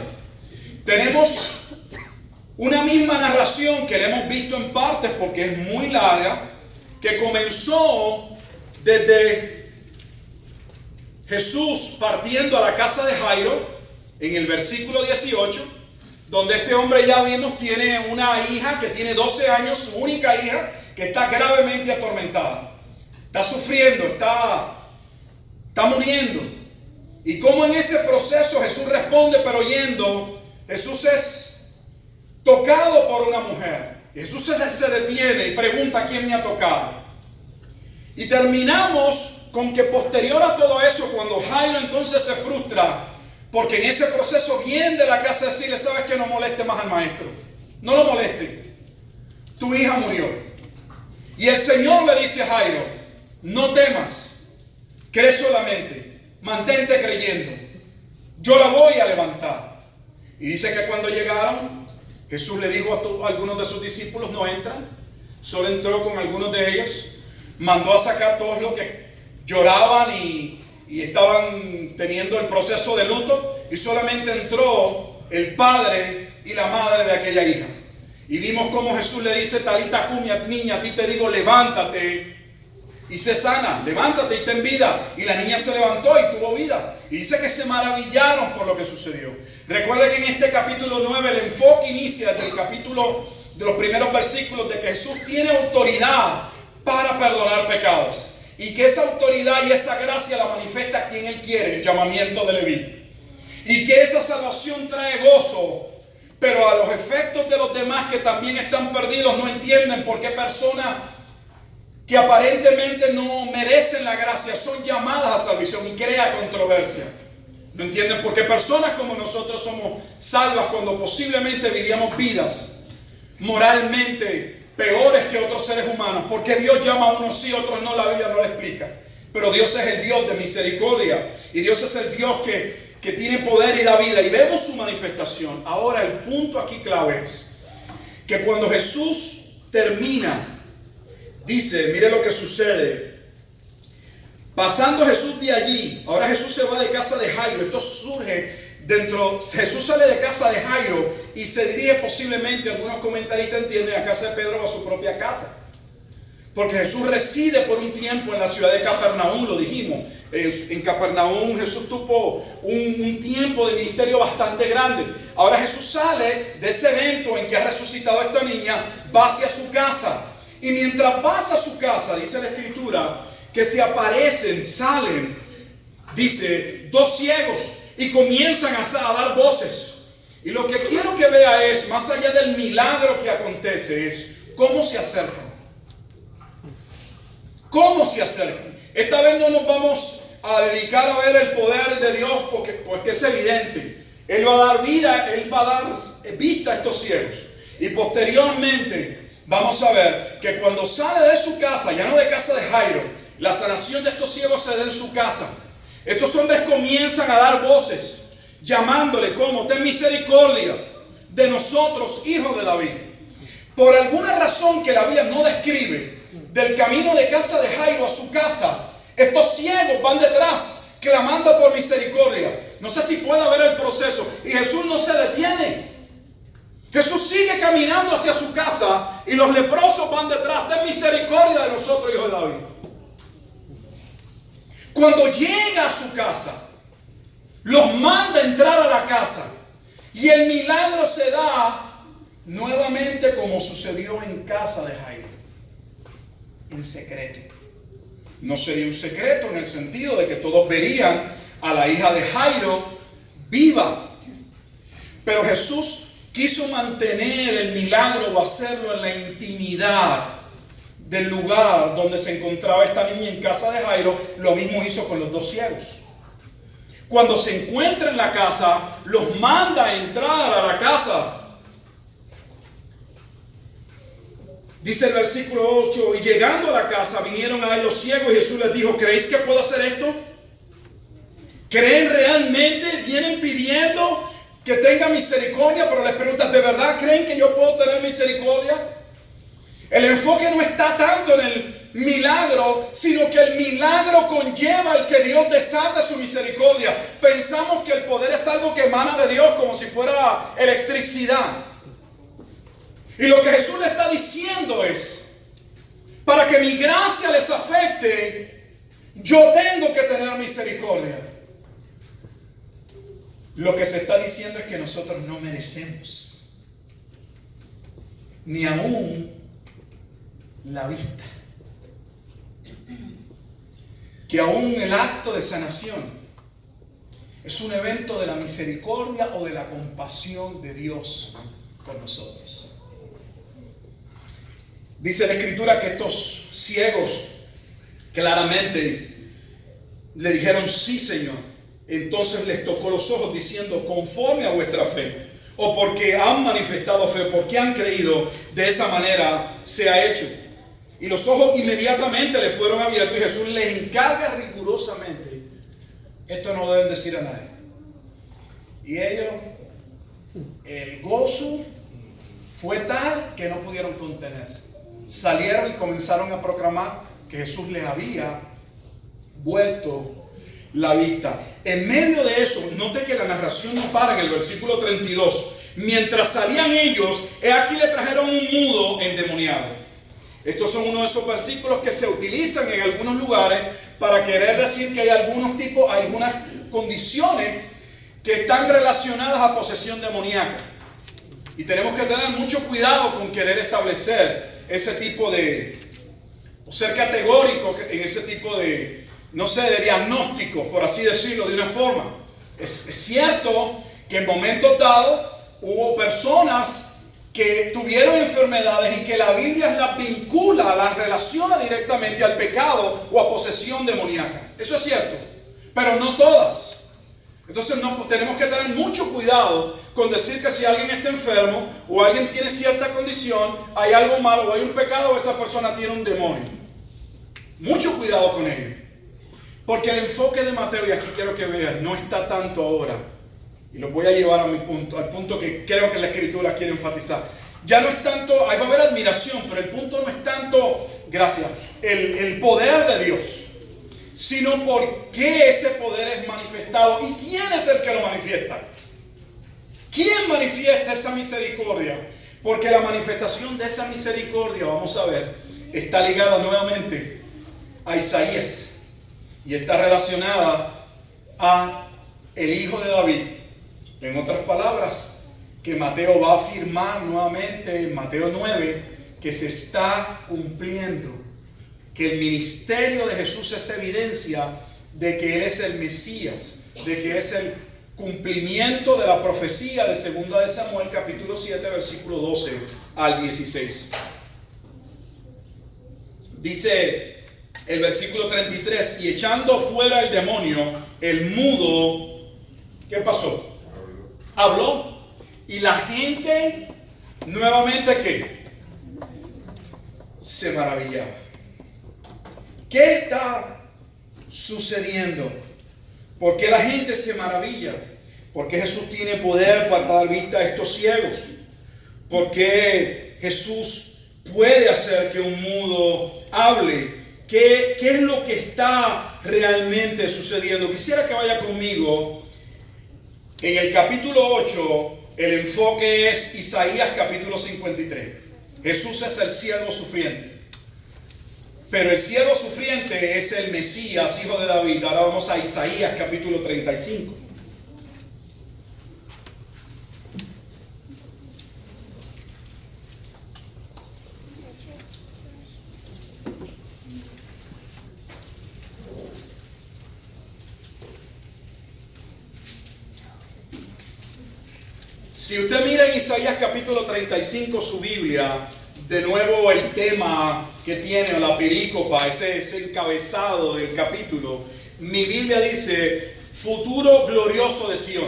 Tenemos una misma narración que la hemos visto en partes porque es muy larga, que comenzó desde Jesús partiendo a la casa de Jairo, en el versículo 18, donde este hombre, ya vimos, tiene una hija que tiene 12 años, su única hija, que está gravemente atormentada. Está sufriendo, está muriendo. Y como en ese proceso Jesús responde, pero oyendo, Jesús es tocado por una mujer. Jesús se detiene y pregunta: ¿quién me ha tocado? Y terminamos con que posterior a todo eso, cuando Jairo entonces se frustra, porque en ese proceso viene de la casa a decirle: sabes que no moleste más al maestro, no lo moleste, tu hija murió. Y el Señor le dice a Jairo: no temas, cree solamente, mantente creyendo, yo la voy a levantar. Y dice que cuando llegaron, Jesús le dijo a algunos de sus discípulos: no entran. Solo entró con algunos de ellos. Mandó a sacar todos los que lloraban y estaban teniendo el proceso de luto, y solamente entró el padre y la madre de aquella hija. Y vimos cómo Jesús le dice: Talita cumi, niña, a ti te digo, levántate y sé sana, levántate y ten vida. Y la niña se levantó y tuvo vida. Y dice que se maravillaron por lo que sucedió. Recuerda que en este capítulo 9 el enfoque inicia desde el capítulo de los primeros versículos de que Jesús tiene autoridad para perdonar pecados, y que esa autoridad y esa gracia la manifiesta quien Él quiere, el llamamiento de Leví, y que esa salvación trae gozo, pero a los efectos de los demás que también están perdidos no entienden por qué personas que aparentemente no merecen la gracia son llamadas a salvación, y crea controversia. No entienden por qué personas como nosotros somos salvas cuando posiblemente vivíamos vidas moralmente peores que otros seres humanos. Porque Dios llama a unos sí, a otros no. La Biblia no lo explica. Pero Dios es el Dios de misericordia, y Dios es el Dios que tiene poder y da vida, y vemos su manifestación. Ahora el punto aquí clave es que cuando Jesús termina, dice, mire lo que sucede. Pasando Jesús de allí, ahora Jesús se va de casa de Jairo. Esto surge Jesús sale de casa de Jairo y se dirige posiblemente, algunos comentaristas entienden, a casa de Pedro o a su propia casa. Porque Jesús reside por un tiempo en la ciudad de Capernaum, lo dijimos. En Capernaum Jesús tuvo un tiempo de ministerio bastante grande. Ahora Jesús sale de ese evento en que ha resucitado a esta niña, va hacia su casa. Y mientras va a su casa, dice la Escritura, que se aparecen, salen, dice, dos ciegos, y comienzan a dar voces. Y lo que quiero que vea es, más allá del milagro que acontece, es cómo se acercan. ¿Cómo se acercan? Esta vez no nos vamos a dedicar a ver el poder de Dios porque es evidente. Él va a dar vida, Él va a dar vista a estos ciegos. Y posteriormente vamos a ver que cuando sale de su casa, ya no de casa de Jairo, la sanación de estos ciegos se da en su casa. Estos hombres comienzan a dar voces, llamándole como: ten misericordia de nosotros, hijos de David. Por alguna razón que la Biblia no describe, del camino de casa de Jairo a su casa, estos ciegos van detrás, clamando por misericordia. No sé si puede ver el proceso. Y Jesús no se detiene. Jesús sigue caminando hacia su casa y los leprosos van detrás. Ten misericordia de nosotros, hijos de David. Cuando llega a su casa, los manda a entrar a la casa, y el milagro se da nuevamente como sucedió en casa de Jairo, en secreto. No sería un secreto en el sentido de que todos verían a la hija de Jairo viva. Pero Jesús quiso mantener el milagro o hacerlo en la intimidad del lugar donde se encontraba esta niña, en casa de Jairo. Lo mismo hizo con los dos ciegos. Cuando se encuentra en la casa, los manda a entrar a la casa. Dice el versículo 8, y llegando a la casa vinieron a él los ciegos y Jesús les dijo, ¿creéis que puedo hacer esto? ¿Creen realmente? Vienen pidiendo que tenga misericordia, pero les preguntas, ¿de verdad creen que yo puedo tener misericordia? El enfoque no está tanto en el milagro, sino que el milagro conlleva el que Dios desata su misericordia. Pensamos que el poder es algo que emana de Dios como si fuera electricidad. Y lo que Jesús le está diciendo es, para que mi gracia les afecte, yo tengo que tener misericordia. Lo que se está diciendo es que nosotros no merecemos ni aún la vista, que aún el acto de sanación es un evento de la misericordia o de la compasión de Dios con nosotros. Dice la Escritura que estos ciegos claramente le dijeron, sí, Señor. Entonces les tocó los ojos diciendo, conforme a vuestra fe, o porque han manifestado fe, porque han creído, de esa manera se ha hecho. Y los ojos inmediatamente le fueron abiertos y Jesús les encarga rigurosamente, esto no lo deben decir a nadie. Y ellos, el gozo fue tal que no pudieron contenerse. Salieron y comenzaron a proclamar que Jesús les había vuelto la vista. En medio de eso, note que la narración no para en el versículo 32. Mientras salían ellos, he aquí le trajeron un mudo endemoniado. Estos son uno de esos versículos que se utilizan en algunos lugares para querer decir que hay algunas condiciones que están relacionadas a posesión demoníaca. Y tenemos que tener mucho cuidado con querer establecer ese tipo de, o ser categórico en ese tipo de, no sé, de diagnóstico, por así decirlo, de una forma. Es cierto que en momentos dados hubo personas que tuvieron enfermedades y que la Biblia las vincula, las relaciona directamente al pecado o a posesión demoníaca. Eso es cierto, pero no todas. Entonces tenemos que tener mucho cuidado con decir que si alguien está enfermo o alguien tiene cierta condición, hay algo malo o hay un pecado o esa persona tiene un demonio. Mucho cuidado con ello. Porque el enfoque de Mateo, y aquí quiero que vean, no está tanto ahora, y lo voy a llevar a mi punto, al punto que creo que la Escritura quiere enfatizar. Ya no es tanto, ahí va a haber admiración, pero el punto no es tanto, gracias, el poder de Dios, sino por qué ese poder es manifestado y quién es el que lo manifiesta. ¿Quién manifiesta esa misericordia? Porque la manifestación de esa misericordia, vamos a ver, está ligada nuevamente a Isaías y está relacionada a el hijo de David. En otras palabras, que Mateo va a afirmar nuevamente en Mateo 9 que se está cumpliendo, que el ministerio de Jesús es evidencia de que Él es el Mesías, de que es el cumplimiento de la profecía de 2 de Samuel capítulo 7 versículo 12 al 16. Dice el versículo 33, y echando fuera el demonio, el mudo, ¿qué pasó? Habló. Y la gente nuevamente ¿qué? Se maravillaba. ¿Qué está sucediendo? ¿Por qué la gente se maravilla? ¿Por qué Jesús tiene poder para dar vista a estos ciegos? ¿Por qué Jesús puede hacer que un mudo hable? ¿Qué es lo que está realmente sucediendo? Quisiera que vaya conmigo. En el capítulo 8, el enfoque es Isaías capítulo 53. Jesús es el siervo sufriente. Pero el siervo sufriente es el Mesías, hijo de David. Ahora vamos a Isaías capítulo 35. Si usted mira en Isaías capítulo 35 su Biblia, de nuevo el tema que tiene, o la perícopa, ese encabezado del capítulo, mi Biblia dice, futuro glorioso de Sión.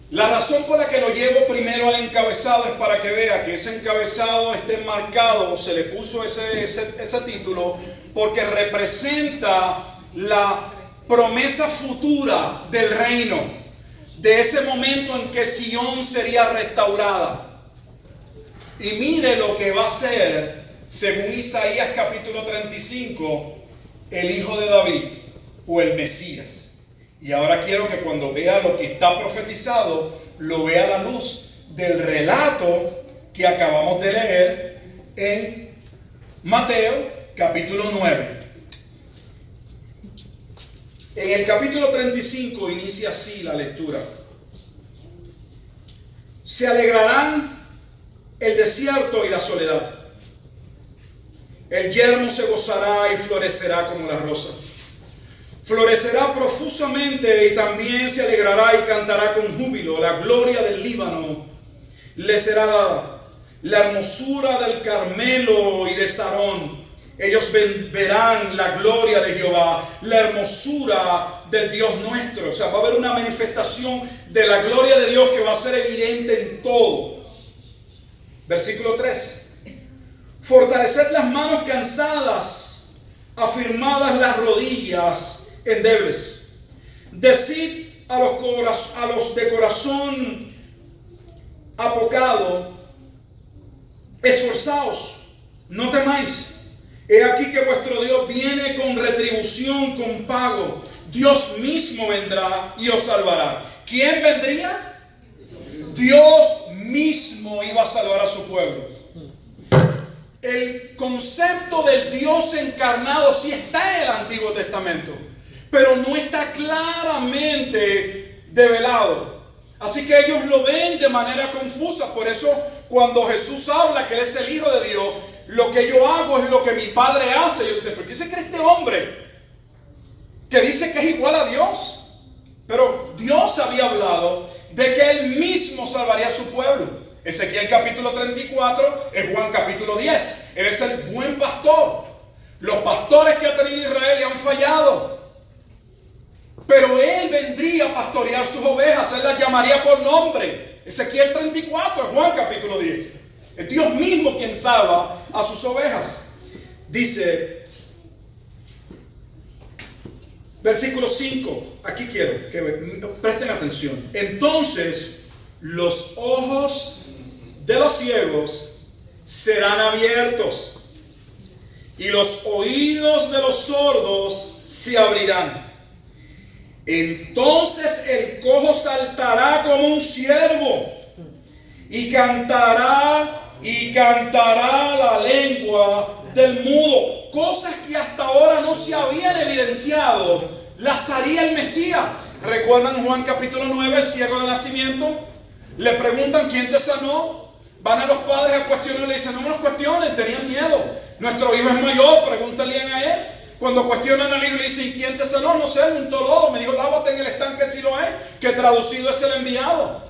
La razón por la que lo llevo primero al encabezado es para que vea que ese encabezado esté marcado, o se le puso ese título, porque representa la promesa futura del reino, de ese momento en que Sión sería restaurada. Y mire lo que va a ser, según Isaías capítulo 35, el hijo de David, o el Mesías. Y ahora quiero que cuando vea lo que está profetizado, lo vea a la luz del relato que acabamos de leer en Mateo capítulo 9. En el capítulo 35 inicia así la lectura. Se alegrarán el desierto y la soledad. El yermo se gozará y florecerá como la rosa. Florecerá profusamente y también se alegrará y cantará con júbilo. La gloria del Líbano le será dada, la hermosura del Carmelo y de Sarón. Ellos verán la gloria de Jehová, la hermosura del Dios nuestro. O sea, va a haber una manifestación de la gloria de Dios que va a ser evidente en todo. Versículo 3. Fortaleced las manos cansadas, afirmadas las rodillas endebles. Decid a los de corazón apocado, esforzaos, no temáis. He aquí que vuestro Dios viene con retribución, con pago. Dios mismo vendrá y os salvará. ¿Quién vendría? Dios mismo iba a salvar a su pueblo. El concepto del Dios encarnado sí está en el Antiguo Testamento, pero no está claramente develado. Así que ellos lo ven de manera confusa. Por eso cuando Jesús habla que Él es el Hijo de Dios, lo que yo hago es lo que mi Padre hace. Yo dice, ¿pero qué se cree este hombre que dice que es igual a Dios? Pero Dios había hablado de que Él mismo salvaría a su pueblo. Ezequiel capítulo 34 es Juan capítulo 10. Él es el buen pastor. Los pastores que ha tenido Israel le han fallado, pero Él vendría a pastorear sus ovejas. Él las llamaría por nombre. Ezequiel 34 es Juan capítulo 10. Es Dios mismo quien salva a sus ovejas. Dice, versículo 5, aquí quiero que presten atención. Entonces los ojos de los ciegos serán abiertos y los oídos de los sordos se abrirán. Entonces el cojo saltará como un ciervo y cantará la lengua del mudo. Cosas que hasta ahora no se habían evidenciado, las haría el Mesías. ¿Recuerdan Juan capítulo 9, el ciego de nacimiento? Le preguntan quién te sanó. Van a los padres a cuestionarle, le dicen, no nos cuestionen, tenían miedo. Nuestro hijo es mayor, pregúntale a él. Cuando cuestionan al hijo le dicen, ¿quién te sanó? No sé, un lodo. Me dijo, lávate en el estanque Siloé, que traducido es el enviado.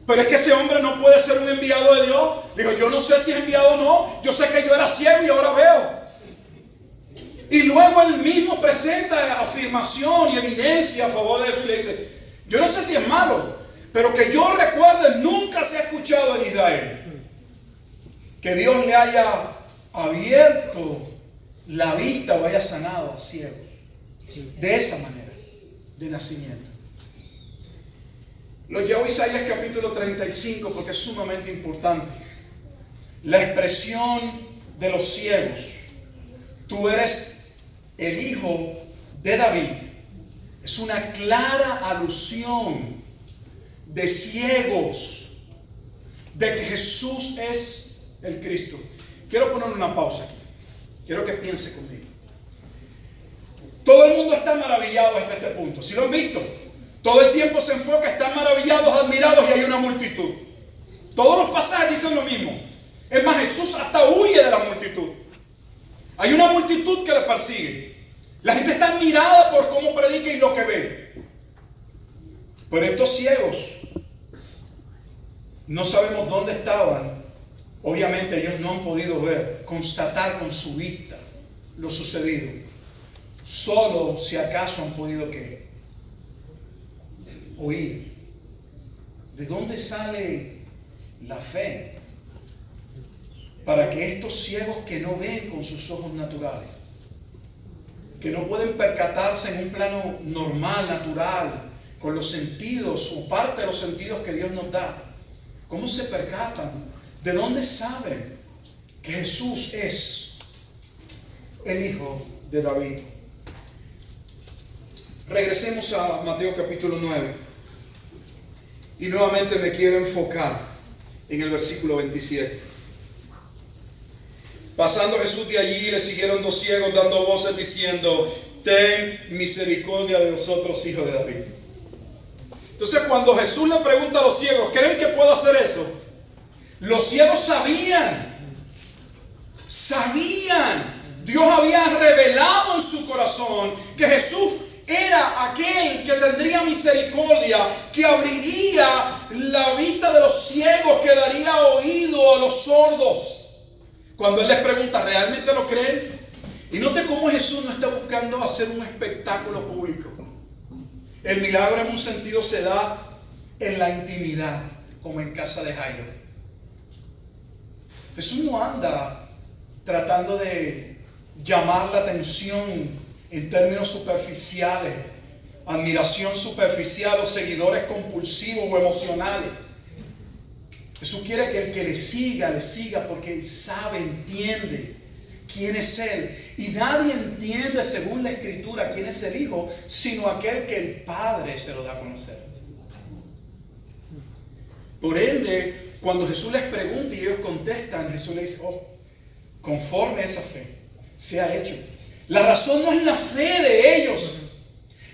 Pero es que ese hombre no puede ser un enviado de Dios. Le dijo, yo no sé si es enviado o no. Yo sé que yo era ciego y ahora veo. Y luego él mismo presenta afirmación y evidencia a favor de eso y le dice, yo no sé si es malo, pero que yo recuerde, nunca se ha escuchado en Israel que Dios le haya abierto la vista o haya sanado a ciegos de esa manera, de nacimiento. Lo llevo a Isaías capítulo 35 porque es sumamente importante. La expresión de los ciegos, tú eres el hijo de David, es una clara alusión de ciegos, de que Jesús es el Cristo. Quiero poner una pausa aquí. Quiero que piense conmigo. Todo el mundo está maravillado hasta este punto. Si lo han visto, todo el tiempo se enfoca, están maravillados, admirados y hay una multitud. Todos los pasajes dicen lo mismo. Es más, Jesús hasta huye de la multitud. Hay una multitud que le persigue. La gente está admirada por cómo predica y lo que ve. Pero estos ciegos No sabemos dónde estaban. Obviamente ellos no han podido ver, constatar con su vista lo sucedido. Solo si acaso han podido ¿qué? Oír. ¿De dónde sale la fe? Para que estos ciegos que no ven con sus ojos naturales, que no pueden percatarse en un plano normal, natural, con los sentidos o parte de los sentidos que Dios nos da, ¿cómo se percatan? ¿De dónde saben que Jesús es el Hijo de David? Regresemos a Mateo capítulo 9. Y nuevamente me quiero enfocar en el versículo 27. Pasando Jesús de allí, le siguieron dos ciegos dando voces diciendo: ten misericordia de nosotros, hijo de David. Entonces, cuando Jesús le pregunta a los ciegos, ¿creen que puedo hacer eso? Los ciegos sabían. Dios había revelado en su corazón que Jesús era aquel que tendría misericordia, que abriría la vista de los ciegos, que daría oído a los sordos. Cuando Él les pregunta, ¿realmente lo creen? Y note cómo Jesús no está buscando hacer un espectáculo público. El milagro en un sentido se da en la intimidad, como en casa de Jairo. Jesús no anda tratando de llamar la atención en términos superficiales, admiración superficial o seguidores compulsivos o emocionales. Jesús quiere que el que le siga porque Él sabe, entiende quién es Él. Y nadie entiende según la Escritura quién es el Hijo, sino aquel que el Padre se lo da a conocer. Por ende, cuando Jesús les pregunta y ellos contestan, Jesús les dice: oh, conforme a esa fe, se ha hecho. La razón no es la fe de ellos.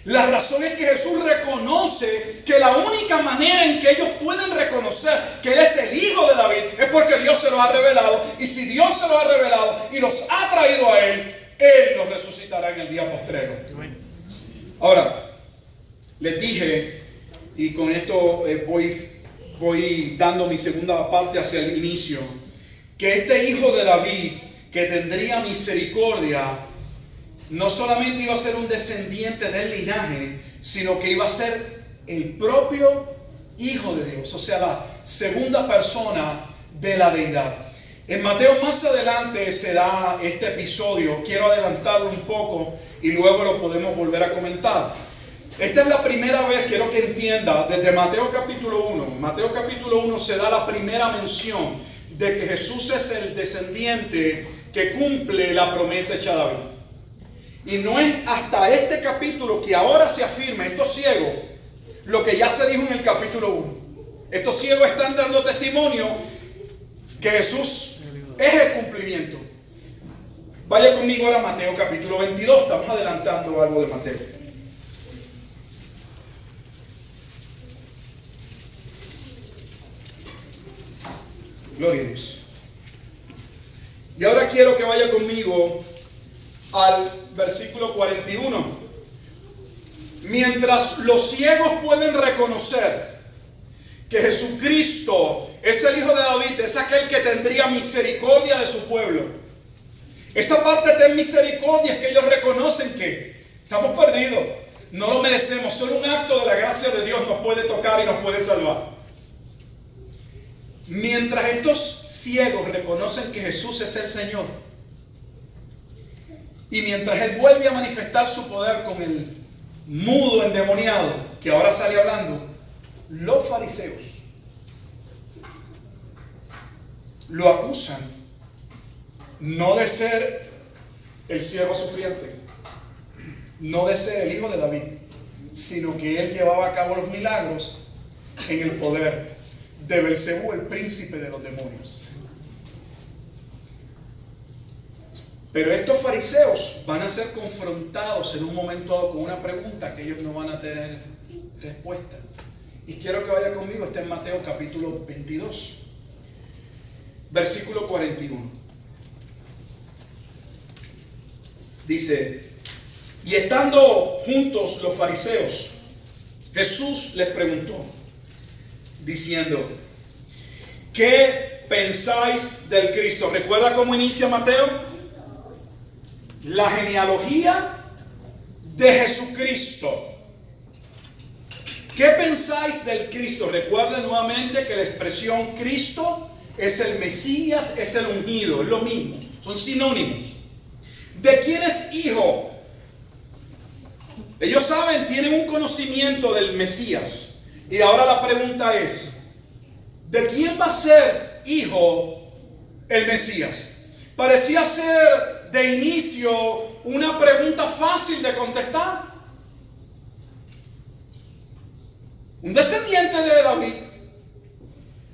La razón es que Jesús reconoce que la única manera en que ellos pueden reconocer que Él es el Hijo de David es porque Dios se los ha revelado. Y si Dios se los ha revelado y los ha traído a Él, Él los resucitará en el día postrero. Ahora, les dije, y con esto voy dando mi segunda parte hacia el inicio, que este Hijo de David que tendría misericordia no solamente iba a ser un descendiente del linaje, sino que iba a ser el propio Hijo de Dios, o sea, la segunda persona de la deidad. En Mateo más adelante se da este episodio. Quiero adelantarlo un poco y luego lo podemos volver a comentar. Esta es la primera vez, quiero que entienda, desde Mateo capítulo 1. Mateo capítulo 1 se da la primera mención de que Jesús es el descendiente que cumple la promesa hecha a David. Y no es hasta este capítulo que ahora se afirma, estos ciegos, lo que ya se dijo en el capítulo 1. Estos ciegos están dando testimonio que Jesús es el cumplimiento. Vaya conmigo ahora a Mateo capítulo 22. Estamos adelantando algo de Mateo. Gloria a Dios. Y ahora quiero que vaya conmigo al versículo 41. Mientras los ciegos pueden reconocer que Jesucristo es el Hijo de David, es aquel que tendría misericordia de su pueblo. Esa parte de misericordia es que ellos reconocen que estamos perdidos, no lo merecemos, solo un acto de la gracia de Dios nos puede tocar y nos puede salvar. Mientras estos ciegos reconocen que Jesús es el Señor, y mientras Él vuelve a manifestar su poder con el mudo endemoniado que ahora sale hablando, los fariseos lo acusan no de ser el siervo sufriente, no de ser el Hijo de David, sino que Él llevaba a cabo los milagros en el poder de Belcebú, el príncipe de los demonios. Pero estos fariseos van a ser confrontados en un momento dado con una pregunta que ellos no van a tener respuesta. Y quiero que vaya conmigo, está en Mateo capítulo 22, versículo 41. Dice: y estando juntos los fariseos, Jesús les preguntó, diciendo: ¿qué pensáis del Cristo? ¿Recuerda cómo inicia Mateo? La genealogía de Jesucristo. ¿Qué pensáis del Cristo? Recuerden nuevamente que la expresión Cristo es el Mesías, es el ungido, es lo mismo, son sinónimos. ¿De quién es hijo? Ellos saben, tienen un conocimiento del Mesías. Y ahora la pregunta es, ¿de quién va a ser hijo el Mesías? Parecía ser de inicio una pregunta fácil de contestar. Un descendiente de David.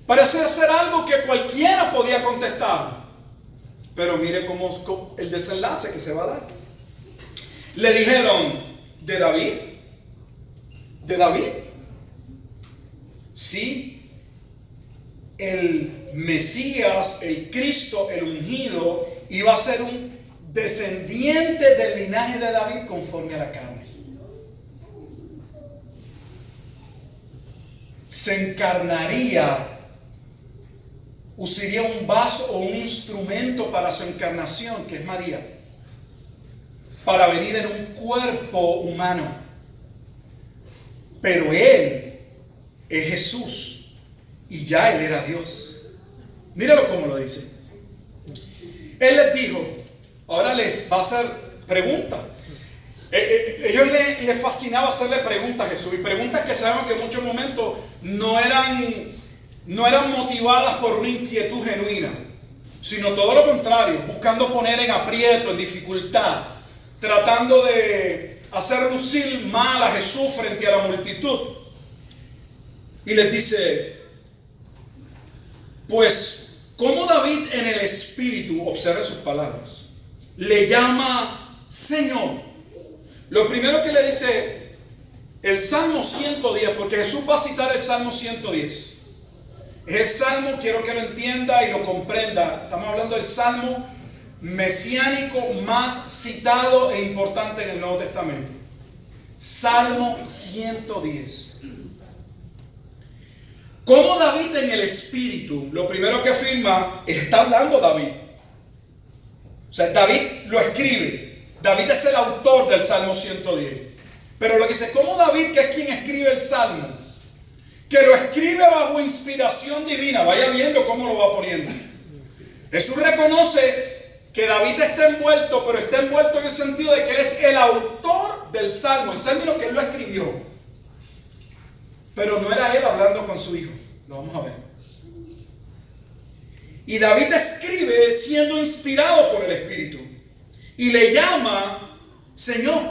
Parece ser algo que cualquiera podía contestar. Pero mire cómo el desenlace que se va a dar. Le dijeron, ¿de David? ¿De David? Sí, el Mesías, el Cristo, el ungido, iba a ser un descendiente del linaje de David conforme a la carne. Se encarnaría, usaría un vaso o un instrumento para su encarnación, que es María, para venir en un cuerpo humano. Pero Él es Jesús y ya Él era Dios. Míralo cómo lo dice. Él les dijo, ahora les va a hacer preguntas. Ellos les fascinaba hacerle preguntas a Jesús, y preguntas que sabemos que en muchos momentos no eran motivadas por una inquietud genuina, sino todo lo contrario, buscando poner en aprieto, en dificultad, tratando de hacer lucir mal a Jesús frente a la multitud. Y les dice, pues, ¿cómo David en el Espíritu, observe sus palabras, le llama Señor? Lo primero que le dice el Salmo 110, porque Jesús va a citar el Salmo 110. Es el Salmo, quiero que lo entienda y lo comprenda. Estamos hablando del Salmo mesiánico más citado e importante en el Nuevo Testamento. Salmo 110. Como David en el Espíritu, lo primero que afirma, está hablando David. O sea, David lo escribe. David es el autor del Salmo 110. Pero lo que dice, como David, que es quien escribe el Salmo, que lo escribe bajo inspiración divina, vaya viendo cómo lo va poniendo. Jesús reconoce que David está envuelto, pero está envuelto en el sentido de que él es el autor del Salmo, el término que él lo escribió. Pero no era él hablando con su hijo. Lo vamos a ver. Y David escribe siendo inspirado por el Espíritu. Y le llama Señor.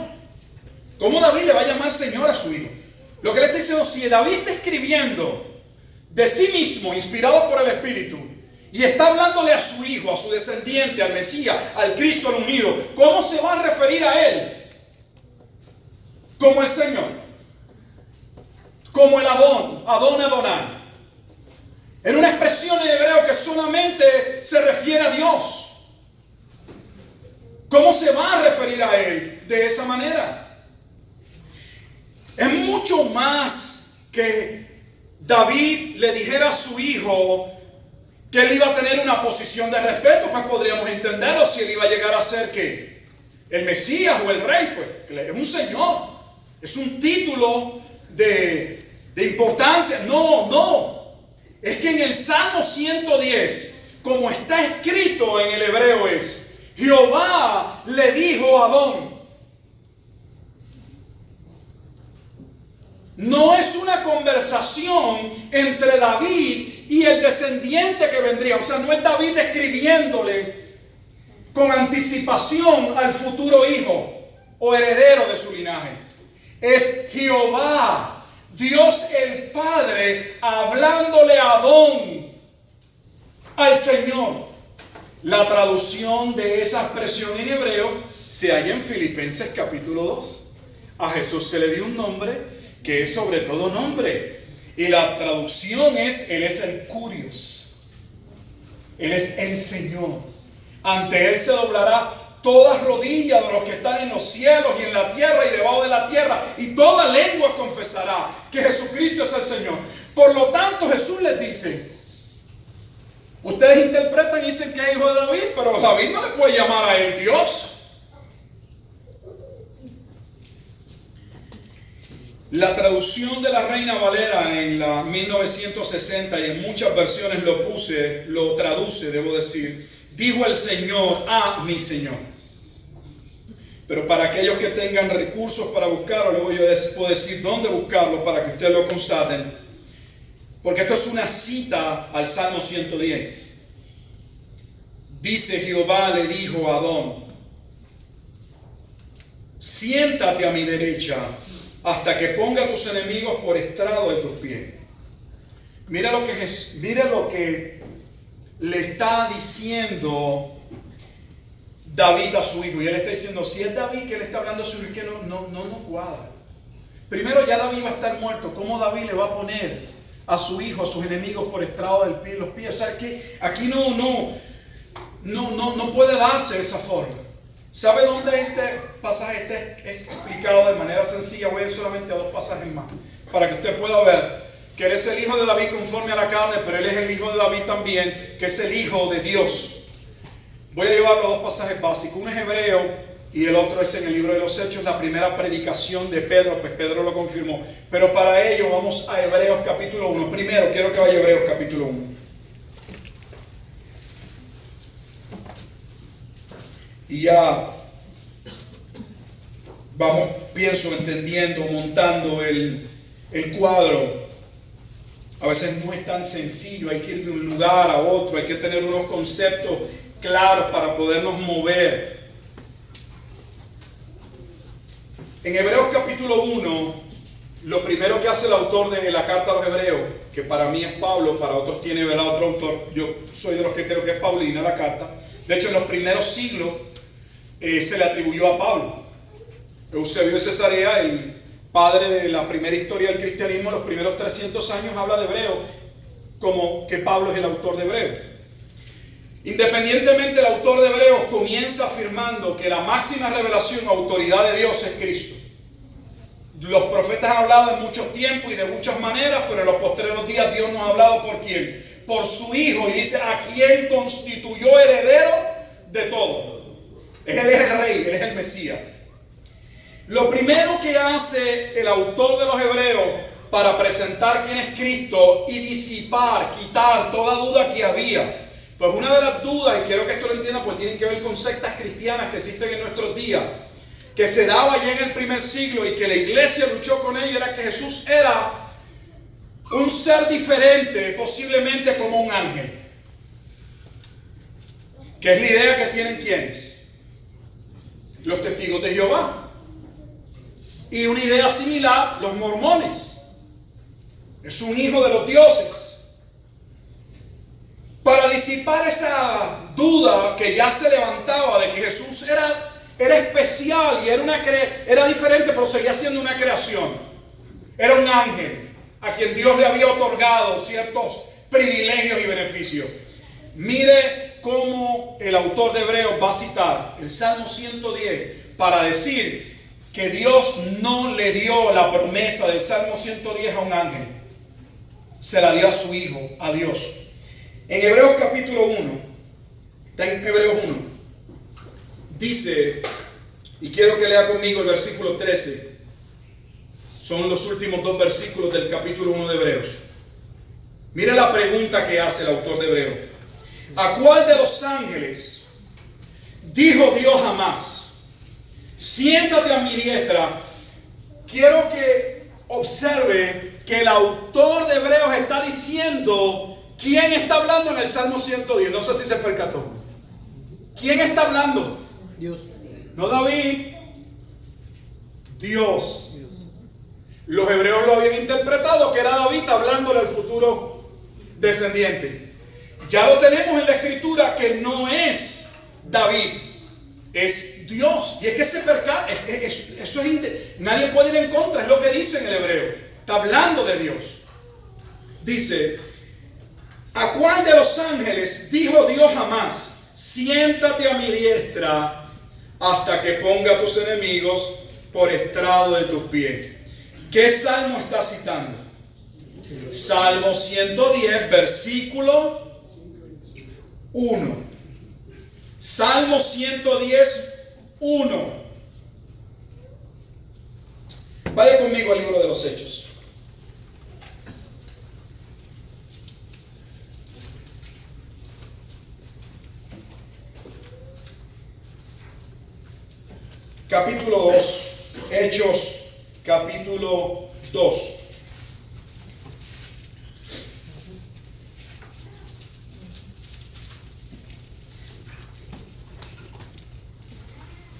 ¿Cómo David le va a llamar Señor a su hijo? Lo que le está diciendo, si David está escribiendo de sí mismo, inspirado por el Espíritu, y está hablándole a su hijo, a su descendiente, al Mesías, al Cristo el ungido, ¿cómo se va a referir a él? Como el Señor, como el Adonai. En una expresión en hebreo que solamente se refiere a Dios. ¿Cómo se va a referir a él de esa manera? Es mucho más que David le dijera a su hijo que él iba a tener una posición de respeto. Pues podríamos entenderlo si él iba a llegar a ser ¿qué? El Mesías o el Rey. Pues es un Señor, es un título de importancia. No, es que en el Salmo 110, como está escrito en el hebreo, es Jehová le dijo a Adón. No es una conversación entre David y el descendiente que vendría. O sea, no es David escribiéndole con anticipación al futuro hijo o heredero de su linaje. Es Jehová, Dios el Padre, hablándole a Adón, al Señor. La traducción de esa expresión en hebreo se halla en Filipenses capítulo 2. A Jesús se le dio un nombre que es sobre todo nombre. Y la traducción es, Él es el Curios. Él es el Señor. Ante Él se doblará toda rodilla de los que están en los cielos y en la tierra y debajo de la tierra. Y toda lengua confesará que Jesucristo es el Señor. Por lo tanto, Jesús les dice, Ustedes interpretan y dicen que es hijo de David, pero David no le puede llamar a él Dios. La traducción de la Reina Valera en la 1960 y en muchas versiones lo traduce, debo decir, dijo el Señor a mi Señor. Pero para aquellos que tengan recursos para buscarlo, luego yo les puedo decir dónde buscarlo para que ustedes lo constaten. Porque esto es una cita al Salmo 110. Dice Jehová le dijo a Adón: siéntate a mi derecha hasta que ponga a tus enemigos por estrado de tus pies. Mira lo que le está diciendo David a su hijo. Y él está diciendo, si es David que le está hablando a su hijo, es que no cuadra. Primero, ya David va a estar muerto. ¿Cómo David le va a poner a su hijo, a sus enemigos por estrado de los pies? O sea, que aquí no puede darse de esa forma. ¿Sabe dónde este pasaje está explicado de manera sencilla? Voy a ir solamente a dos pasajes más, para que usted pueda ver que él es el hijo de David conforme a la carne, pero él es el hijo de David también, que es el hijo de Dios. Voy a llevar los dos pasajes básicos. Uno es Hebreo y el otro es en el libro de los Hechos, la primera predicación de Pedro, pues Pedro lo confirmó. Pero para ello vamos a Hebreos capítulo 1. Primero quiero que vaya a Hebreos capítulo 1. Y ya vamos, pienso, entendiendo, montando el cuadro. A veces no es tan sencillo, hay que ir de un lugar a otro, hay que tener unos conceptos claros para podernos mover. En Hebreos capítulo 1, lo primero que hace el autor de la carta a los Hebreos, que para mí es Pablo, para otros tiene otro autor, yo soy de los que creo que es Paulina la carta. De hecho, en los primeros siglos se le atribuyó a Pablo. Eusebio de Cesarea, el padre de la primera historia del cristianismo, los primeros 300 años habla de Hebreo como que Pablo es el autor de Hebreos. Independientemente, el autor de Hebreos comienza afirmando que la máxima revelación o autoridad de Dios es Cristo. Los profetas han hablado en muchos tiempos y de muchas maneras, pero en los postreros días Dios nos ha hablado ¿por quién? Por su Hijo, y dice a quien constituyó heredero de todo. Él es el Rey, Él es el Mesías. Lo primero que hace el autor de los Hebreos para presentar quién es Cristo y disipar, quitar toda duda que había. Pues una de las dudas, y quiero que esto lo entiendan, pues tienen que ver con sectas cristianas que existen en nuestros días, que se daba ya en el primer siglo y que la iglesia luchó con ella, era que Jesús era un ser diferente, posiblemente como un ángel. Que es la idea que tienen ¿quiénes? Los testigos de Jehová. Y una idea similar, los mormones. Es un hijo de los dioses. Para disipar esa duda que ya se levantaba de que Jesús era especial y era diferente, pero seguía siendo una creación. Era un ángel a quien Dios le había otorgado ciertos privilegios y beneficios. Mire cómo el autor de Hebreos va a citar el Salmo 110 para decir que Dios no le dio la promesa del Salmo 110 a un ángel. Se la dio a su Hijo, a Dios. En Hebreos capítulo 1, está en Hebreos 1, dice, y quiero que lea conmigo el versículo 13. Son los últimos dos versículos del capítulo 1 de Hebreos. Mira la pregunta que hace el autor de Hebreos. ¿A cuál de los ángeles dijo Dios jamás: siéntate a mi diestra? Quiero que observe que el autor de Hebreos está diciendo quién está hablando en el Salmo 110. No sé si se percató. ¿Quién está hablando? Dios. No David. Dios. Los hebreos lo habían interpretado que era David hablándole al futuro descendiente. Ya lo tenemos en la escritura que no es David, es Dios. Y es que se percata, nadie puede ir en contra, es lo que dice en el hebreo. Está hablando de Dios. Dice: ¿a cuál de los ángeles dijo Dios jamás: siéntate a mi diestra hasta que ponga a tus enemigos por estrado de tus pies? ¿Qué salmo está citando? Salmo 110, versículo 1. Salmo 110, 1. Vaya conmigo al libro de los Hechos. Capítulo 2. Hechos, capítulo 2.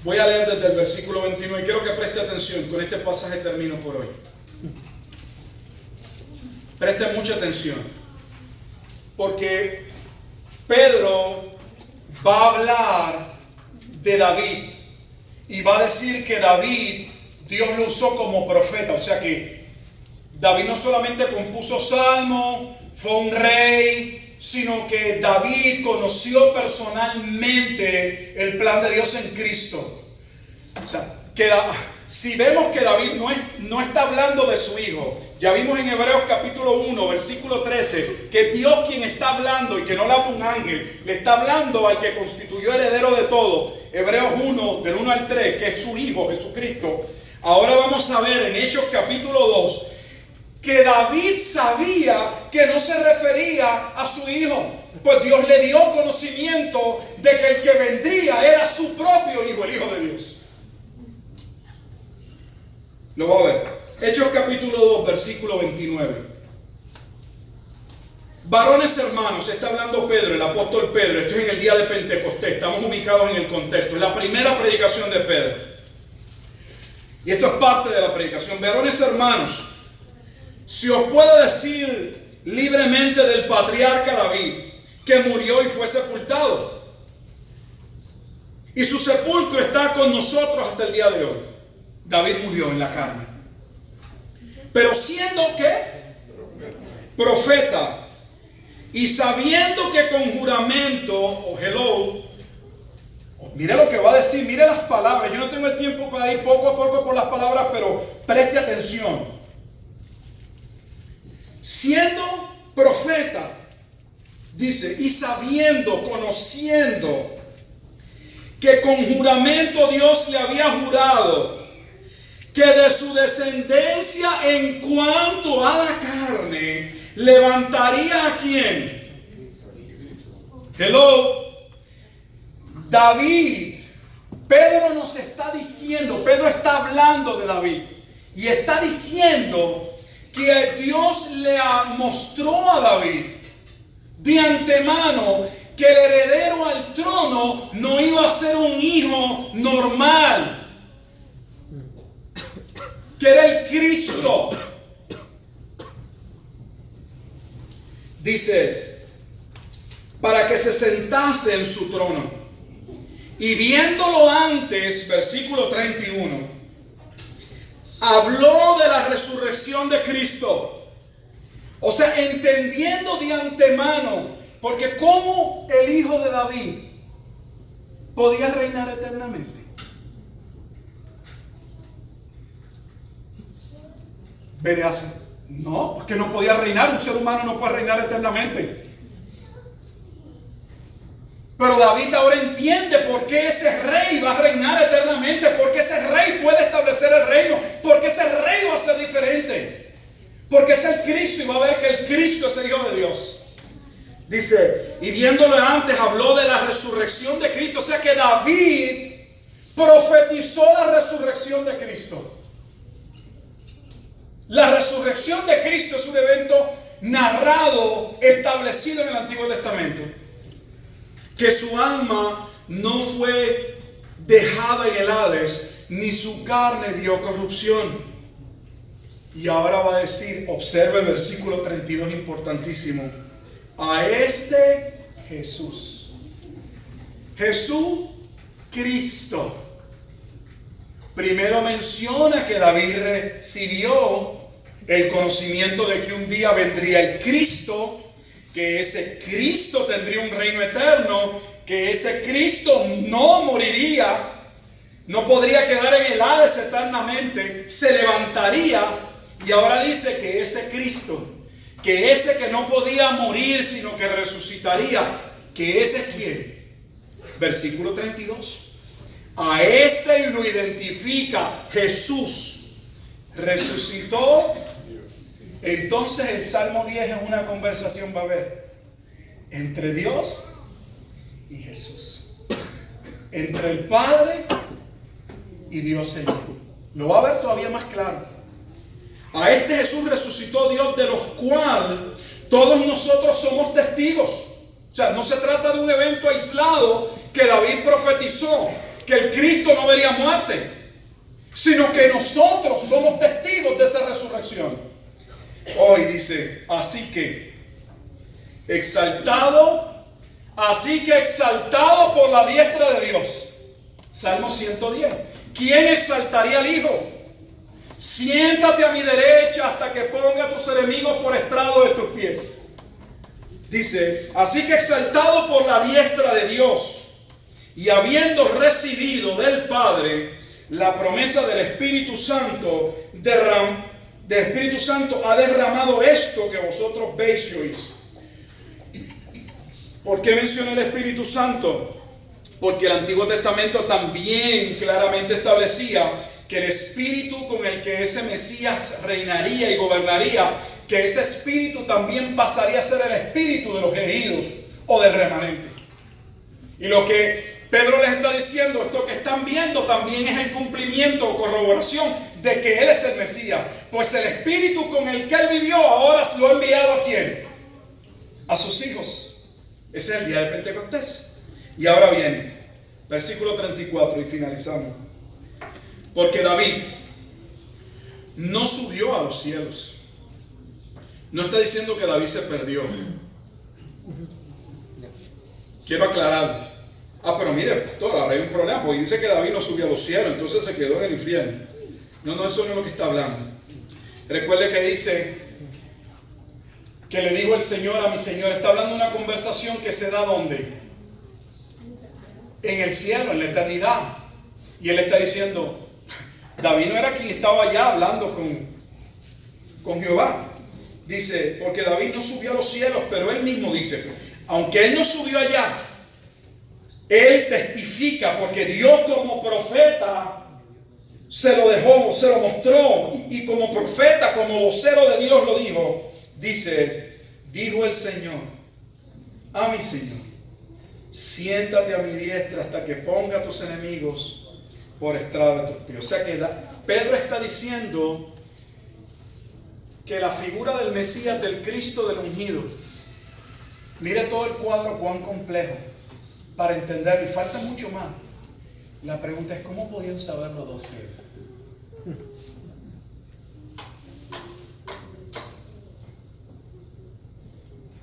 Voy a leer desde el versículo 21 y quiero que preste atención. Con este pasaje termino por hoy. Presten mucha atención. Porque Pedro va a hablar de David. Y va a decir que David, Dios lo usó como profeta. O sea que David no solamente compuso salmos, fue un rey, sino que David conoció personalmente el plan de Dios en Cristo. O sea, si vemos que David no está hablando de su hijo, ya vimos en Hebreos capítulo 1, versículo 13, que Dios quien está hablando y que no le habla un ángel, le está hablando al que constituyó heredero de todo. Hebreos 1, del 1 al 3, que es su hijo Jesucristo. Ahora vamos a ver en Hechos capítulo 2, que David sabía que no se refería a su hijo, pues Dios le dio conocimiento de que el que vendría era su propio hijo, el Hijo de Dios. Lo va a ver. Hechos capítulo 2, versículo 29. Varones hermanos, está hablando Pedro, el apóstol Pedro. Esto es en el día de Pentecostés, estamos ubicados en el contexto. Es la primera predicación de Pedro. Y esto es parte de la predicación. Varones hermanos, si os puedo decir libremente del patriarca David, que murió y fue sepultado, y su sepulcro está con nosotros hasta el día de hoy. David murió en la carne, pero siendo ¿qué? Profeta, y sabiendo que con juramento, mire lo que va a decir, mire las palabras. Yo no tengo el tiempo para ir poco a poco por las palabras, pero preste atención. Siendo profeta, dice, y sabiendo, conociendo que con juramento Dios le había jurado que de su descendencia en cuanto a la carne levantaría a quién. David. Pedro nos está diciendo, Pedro está hablando de David y está diciendo que Dios le mostró a David de antemano que el heredero al trono no iba a ser un hijo normal, que era el Cristo. Dice, para que se sentase en su trono. Y viéndolo antes, versículo 31, habló de la resurrección de Cristo. O sea, entendiendo de antemano, porque ¿cómo el hijo de David podía reinar eternamente? Verás, no, porque no podía reinar. Un ser humano no puede reinar eternamente. Pero David ahora entiende por qué ese rey va a reinar eternamente, porque ese rey puede establecer el reino, porque ese rey va a ser diferente, porque es el Cristo y va a ver que el Cristo es el Hijo de Dios. Dice, y viéndolo antes habló de la resurrección de Cristo. O sea que David profetizó la resurrección de Cristo. La resurrección de Cristo es un evento narrado, establecido en el Antiguo Testamento. Que su alma no fue dejada en el Hades, ni su carne vio corrupción. Y ahora va a decir, observe el versículo 32, importantísimo. A este Jesús, Cristo. Primero menciona que David recibió el conocimiento de que un día vendría el Cristo, que ese Cristo tendría un reino eterno, que ese Cristo no moriría, no podría quedar en el Hades eternamente, se levantaría. Y ahora dice que ese Cristo, que ese que no podía morir sino que resucitaría, ¿Que ese es quién? Versículo 32. A este lo identifica Jesús. Resucitó. Entonces el Salmo 10 es una conversación, va a haber entre Dios y Jesús, entre el Padre y Dios el Hijo. Lo va a ver todavía más claro. A este Jesús resucitó Dios, de los cuales todos nosotros somos testigos. O sea, no se trata de un evento aislado que David profetizó, que el Cristo no vería muerte, sino que nosotros somos testigos de esa resurrección. Hoy dice, así que exaltado por la diestra de Dios. Salmo 110. ¿Quién exaltaría al Hijo? Siéntate a mi derecha hasta que ponga a tus enemigos por estrado de tus pies. Dice, así que exaltado por la diestra de Dios y habiendo recibido del Padre la promesa del Espíritu Santo, ha derramado esto que vosotros veis y oís. ¿Por qué menciona el Espíritu Santo? Porque el Antiguo Testamento también claramente establecía que el espíritu con el que ese Mesías reinaría y gobernaría, que ese espíritu también pasaría a ser el espíritu de los elegidos o del remanente. Y lo que Pedro les está diciendo, esto que están viendo también es el cumplimiento o corroboración de que Él es el Mesías. Pues el espíritu con el que Él vivió ahora lo ha enviado ¿a quién? A sus hijos. Ese es el día de Pentecostés. Y ahora viene, versículo 34 y finalizamos. Porque David no subió a los cielos. No está diciendo que David se perdió. Quiero aclarar. Pero mire, pastor, ahora hay un problema, porque dice que David no subió a los cielos, entonces se quedó en el infierno. No, eso no es lo que está hablando. Recuerde que dice que le dijo el Señor a mi Señor. Está hablando de una conversación que se da ¿dónde? En el cielo, en la eternidad. Y él está diciendo, David no era quien estaba allá hablando con Jehová. Dice, porque David no subió a los cielos, pero él mismo dice, aunque él no subió allá, él testifica, porque Dios como profeta se lo dejó, se lo mostró, y como profeta, como vocero de Dios lo dijo. Dice, dijo el Señor a mi Señor, siéntate a mi diestra hasta que ponga a tus enemigos por estrado de tus pies. O sea que Pedro está diciendo que la figura del Mesías, del Cristo, del ungido, mire todo el cuadro cuán complejo para entenderlo, y falta mucho más. La pregunta es, ¿cómo podían saberlo dos ciegos?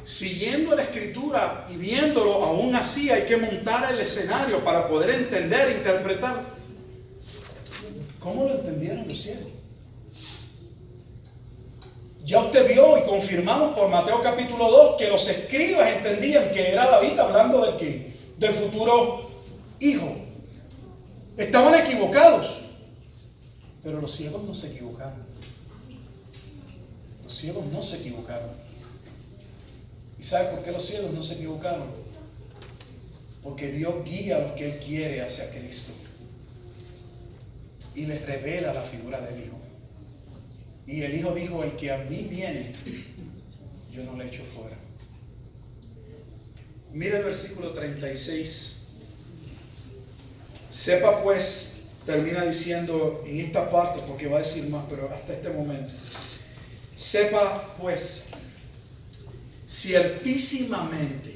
Siguiendo la escritura y viéndolo, aún así hay que montar el escenario para poder entender e interpretar. ¿Cómo lo entendieron los ciegos? Ya usted vio y confirmamos por Mateo capítulo 2 que los escribas entendían que era David hablando del ¿qué? Del futuro hijo. Estaban equivocados, pero los ciegos no se equivocaron. Los ciegos no se equivocaron. ¿Y sabe por qué los ciegos no se equivocaron? Porque Dios guía a los que Él quiere hacia Cristo y les revela la figura del Hijo. Y el Hijo dijo, el que a mí viene, yo no le echo fuera. Mira el versículo 36. Sepa pues, termina diciendo en esta parte, porque va a decir más, pero hasta este momento. Sepa pues, ciertísimamente.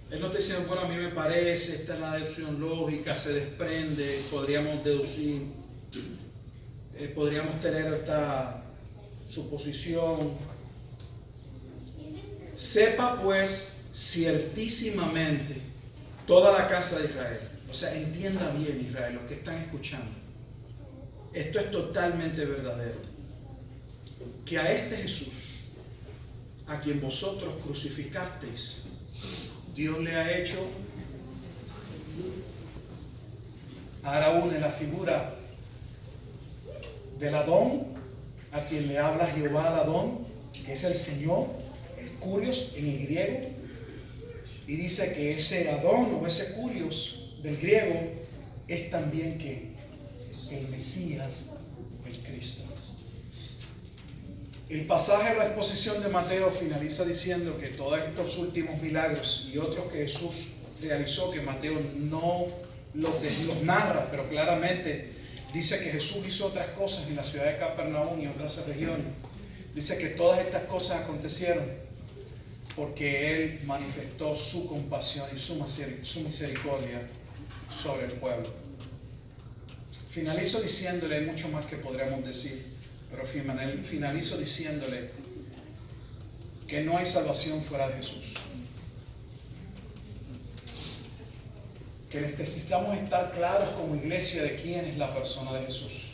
Él no está diciendo, bueno, a mí me parece, esta es la deducción lógica, se desprende, podríamos deducir, podríamos tener esta suposición. Sepa pues ciertísimamente toda la casa de Israel. O sea, entienda bien, Israel, los que están escuchando. Esto es totalmente verdadero. Que a este Jesús, a quien vosotros crucificasteis, Dios le ha hecho, ahora une la figura del Adón, a quien le habla Jehová al Adón, que es el Señor, el Kurios en el griego, Y dice que ese Adón o ese Curios del griego es también que el Mesías, el Cristo. El pasaje de la exposición de Mateo finaliza diciendo que todos estos últimos milagros y otros que Jesús realizó, que Mateo no los narra, pero claramente dice que Jesús hizo otras cosas en la ciudad de Capernaum y otras regiones. Dice que todas estas cosas acontecieron porque Él manifestó su compasión y su misericordia sobre el pueblo. Finalizo diciéndole, hay mucho más que podríamos decir, pero finalizo diciéndole que no hay salvación fuera de Jesús. Que necesitamos estar claros como iglesia de quién es la persona de Jesús.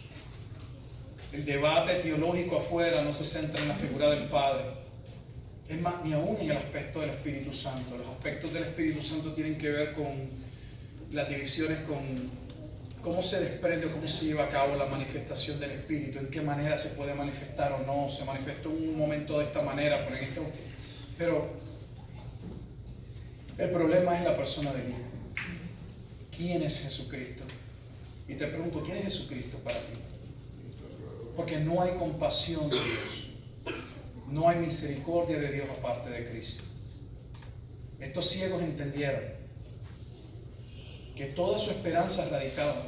El debate teológico afuera no se centra en la figura del Padre. Es más, ni aún en el aspecto del Espíritu Santo. Los aspectos del Espíritu Santo tienen que ver con las divisiones, con cómo se desprende o cómo se lleva a cabo la manifestación del Espíritu, en qué manera se puede manifestar o no. Se manifestó en un momento de esta manera, pero el problema es la persona del Hijo. ¿Quién es Jesucristo? Y te pregunto, ¿quién es Jesucristo para ti? Porque no hay compasión de Dios, no hay misericordia de Dios aparte de Cristo. Estos ciegos entendieron que toda su esperanza radicaba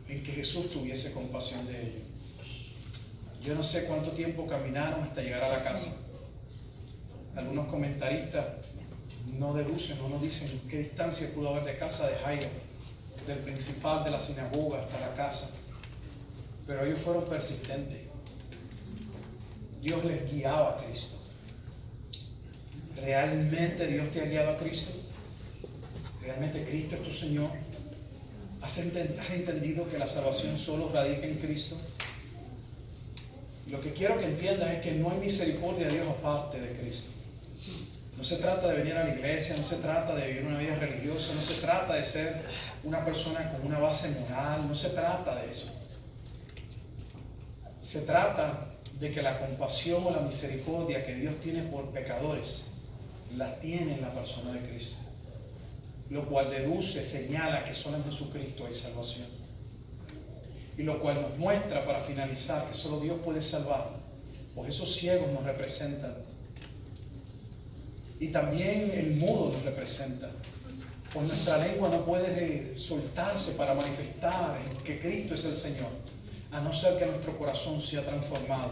en que Jesús tuviese compasión de ellos. Yo no sé cuánto tiempo caminaron hasta llegar a la casa. Algunos comentaristas no deducen o no dicen qué distancia pudo haber de casa de Jairo, del principal de la sinagoga hasta la casa, pero ellos fueron persistentes. Dios les guiaba a Cristo. ¿Realmente Dios te ha guiado a Cristo? ¿Realmente Cristo es tu Señor? ¿Has entendido que la salvación solo radica en Cristo? Lo que quiero que entiendas es que no hay misericordia de Dios aparte de Cristo. No se trata de venir a la iglesia, no se trata de vivir una vida religiosa, no se trata de ser una persona con una base moral, no se trata de eso. Se trata de que la compasión o la misericordia que Dios tiene por pecadores, la tiene en la persona de Cristo. Lo cual deduce, señala que solo en Jesucristo hay salvación. Y lo cual nos muestra, para finalizar, que solo Dios puede salvar, pues esos ciegos nos representan. Y también el mudo nos representa, pues nuestra lengua no puede soltarse para manifestar que Cristo es el Señor, a no ser que nuestro corazón sea transformado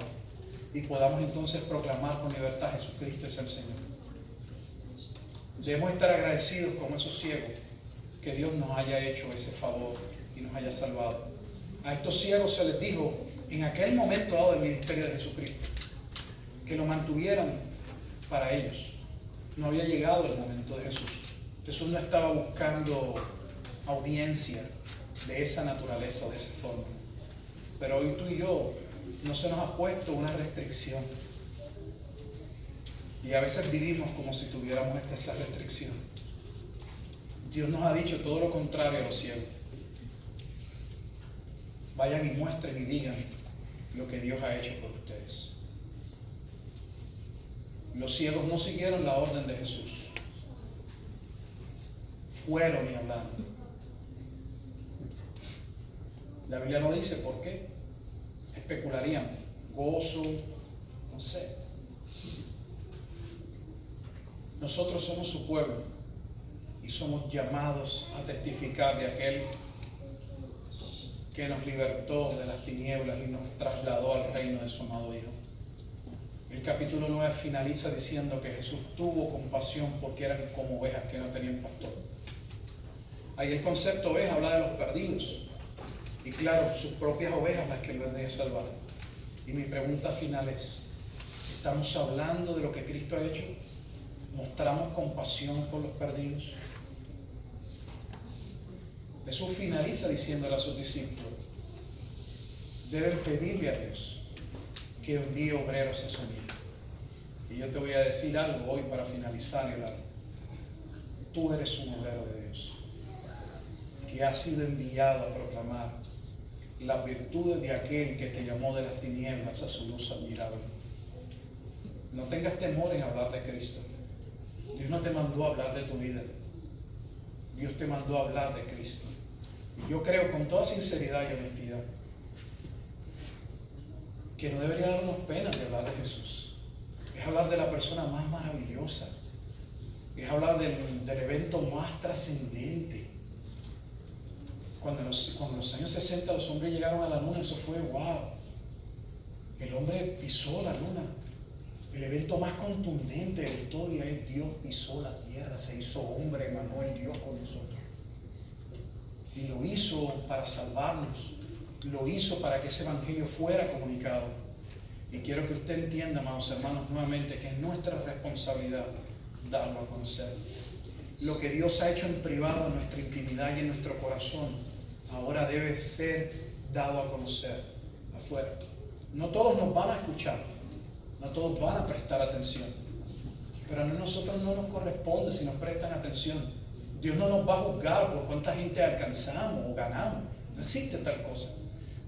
y podamos entonces proclamar con libertad: Jesucristo es el Señor. Debemos estar agradecidos como esos ciegos que Dios nos haya hecho ese favor y nos haya salvado. A estos ciegos se les dijo en aquel momento dado del ministerio de Jesucristo que lo mantuvieran para ellos. No había llegado el momento de Jesús. Jesús no estaba buscando audiencia de esa naturaleza o de esa forma. Pero hoy tú y yo no se nos ha puesto una restricción. Y a veces vivimos como si tuviéramos esa restricción. Dios nos ha dicho todo lo contrario a los ciegos. Vayan y muestren y digan lo que Dios ha hecho por ustedes. Los ciegos no siguieron la orden de Jesús. Fueron y hablaron. La Biblia no dice por qué. Especularían. Gozo, no sé. Nosotros somos su pueblo y somos llamados a testificar de aquel que nos libertó de las tinieblas y nos trasladó al reino de su amado Hijo. El capítulo 9 finaliza diciendo que Jesús tuvo compasión porque eran como ovejas que no tenían pastor. Ahí el concepto oveja habla de los perdidos. Y claro, sus propias ovejas las que él vendría a salvar. Y mi pregunta final es: ¿estamos hablando de lo que Cristo ha hecho? ¿Mostramos compasión por los perdidos? Jesús finaliza diciéndole a sus discípulos: deben pedirle a Dios que envíe obreros a su vida. Y yo te voy a decir algo hoy para finalizar el algo. Tú eres un obrero de Dios que ha sido enviado a proclamar las virtudes de aquel que te llamó de las tinieblas a su luz admirable. No tengas temor en hablar de Cristo. Dios no te mandó a hablar de tu vida. Dios te mandó a hablar de Cristo. Y yo creo con toda sinceridad y honestidad que no debería darnos pena de hablar de Jesús. Es hablar de la persona más maravillosa. Es hablar del evento más trascendente. Cuando en los años 60 los hombres llegaron a la luna, eso fue wow. El hombre pisó la luna. El evento más contundente de la historia es Dios pisó la tierra, se hizo hombre, emanó el Dios con nosotros. Y lo hizo para salvarnos. Lo hizo para que ese evangelio fuera comunicado. Y quiero que usted entienda, amados hermanos, nuevamente que es nuestra responsabilidad darlo a conocer. Lo que Dios ha hecho en privado, en nuestra intimidad y en nuestro corazón, ahora debe ser dado a conocer afuera. No todos nos van a escuchar, no todos van a prestar atención, pero a nosotros no nos corresponde si nos prestan atención. Dios no nos va a juzgar por cuánta gente alcanzamos o ganamos, no existe tal cosa,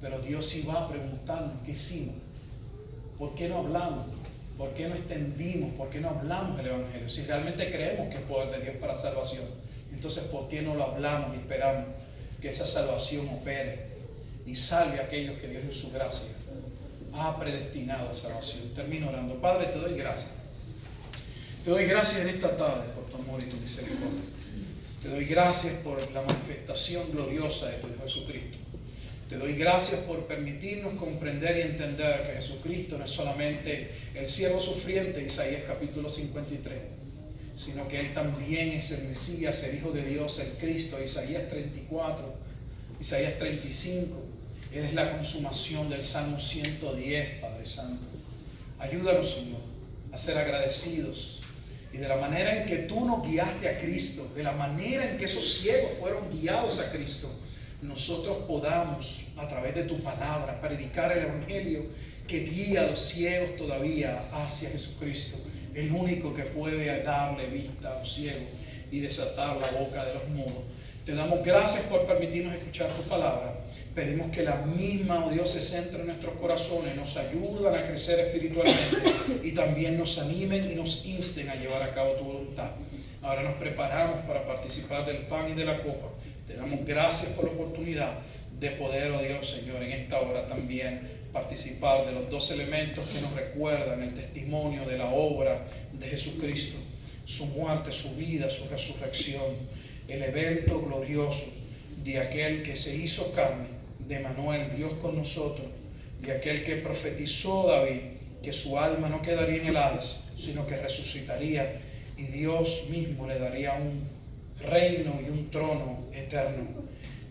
pero Dios sí va a preguntarnos qué hicimos, por qué no hablamos, por qué no extendimos, por qué no hablamos del evangelio. Si realmente creemos que es poder de Dios para salvación, entonces por qué no lo hablamos y esperamos que esa salvación opere y salve a aquellos que Dios en su gracia ha predestinado a salvación. Termino orando. Padre, te doy gracias. Te doy gracias en esta tarde por tu amor y tu misericordia. Te doy gracias por la manifestación gloriosa de tu Hijo Jesucristo. Te doy gracias por permitirnos comprender y entender que Jesucristo no es solamente el siervo sufriente, Isaías capítulo 53, sino que Él también es el Mesías, el Hijo de Dios, el Cristo, Isaías 34, Isaías 35. Él es la consumación del Salmo 110, Padre Santo. Ayúdanos, Señor, a ser agradecidos. Y de la manera en que tú nos guiaste a Cristo, de la manera en que esos ciegos fueron guiados a Cristo, nosotros podamos, a través de tu palabra, predicar el evangelio que guía a los ciegos todavía hacia Jesucristo, el único que puede darle vista a los ciegos y desatar la boca de los mudos. Te damos gracias por permitirnos escuchar tu palabra. Pedimos que la misma, oh Dios, se centre en nuestros corazones, nos ayuden a crecer espiritualmente y también nos animen y nos insten a llevar a cabo tu voluntad. Ahora nos preparamos para participar del pan y de la copa. Te damos gracias por la oportunidad de poder, oh Dios, Señor, en esta hora también participar de los dos elementos que nos recuerdan el testimonio de la obra de Jesucristo, su muerte, su vida, su resurrección, el evento glorioso de aquel que se hizo carne, de Emanuel, Dios con nosotros, de aquel que profetizó David, que su alma no quedaría en el Hades, sino que resucitaría y Dios mismo le daría un reino y un trono eterno,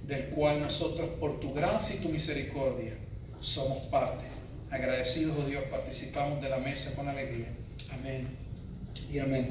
del cual nosotros por tu gracia y tu misericordia somos parte. Agradecidos, oh Dios, participamos de la mesa con alegría. Amén y amén.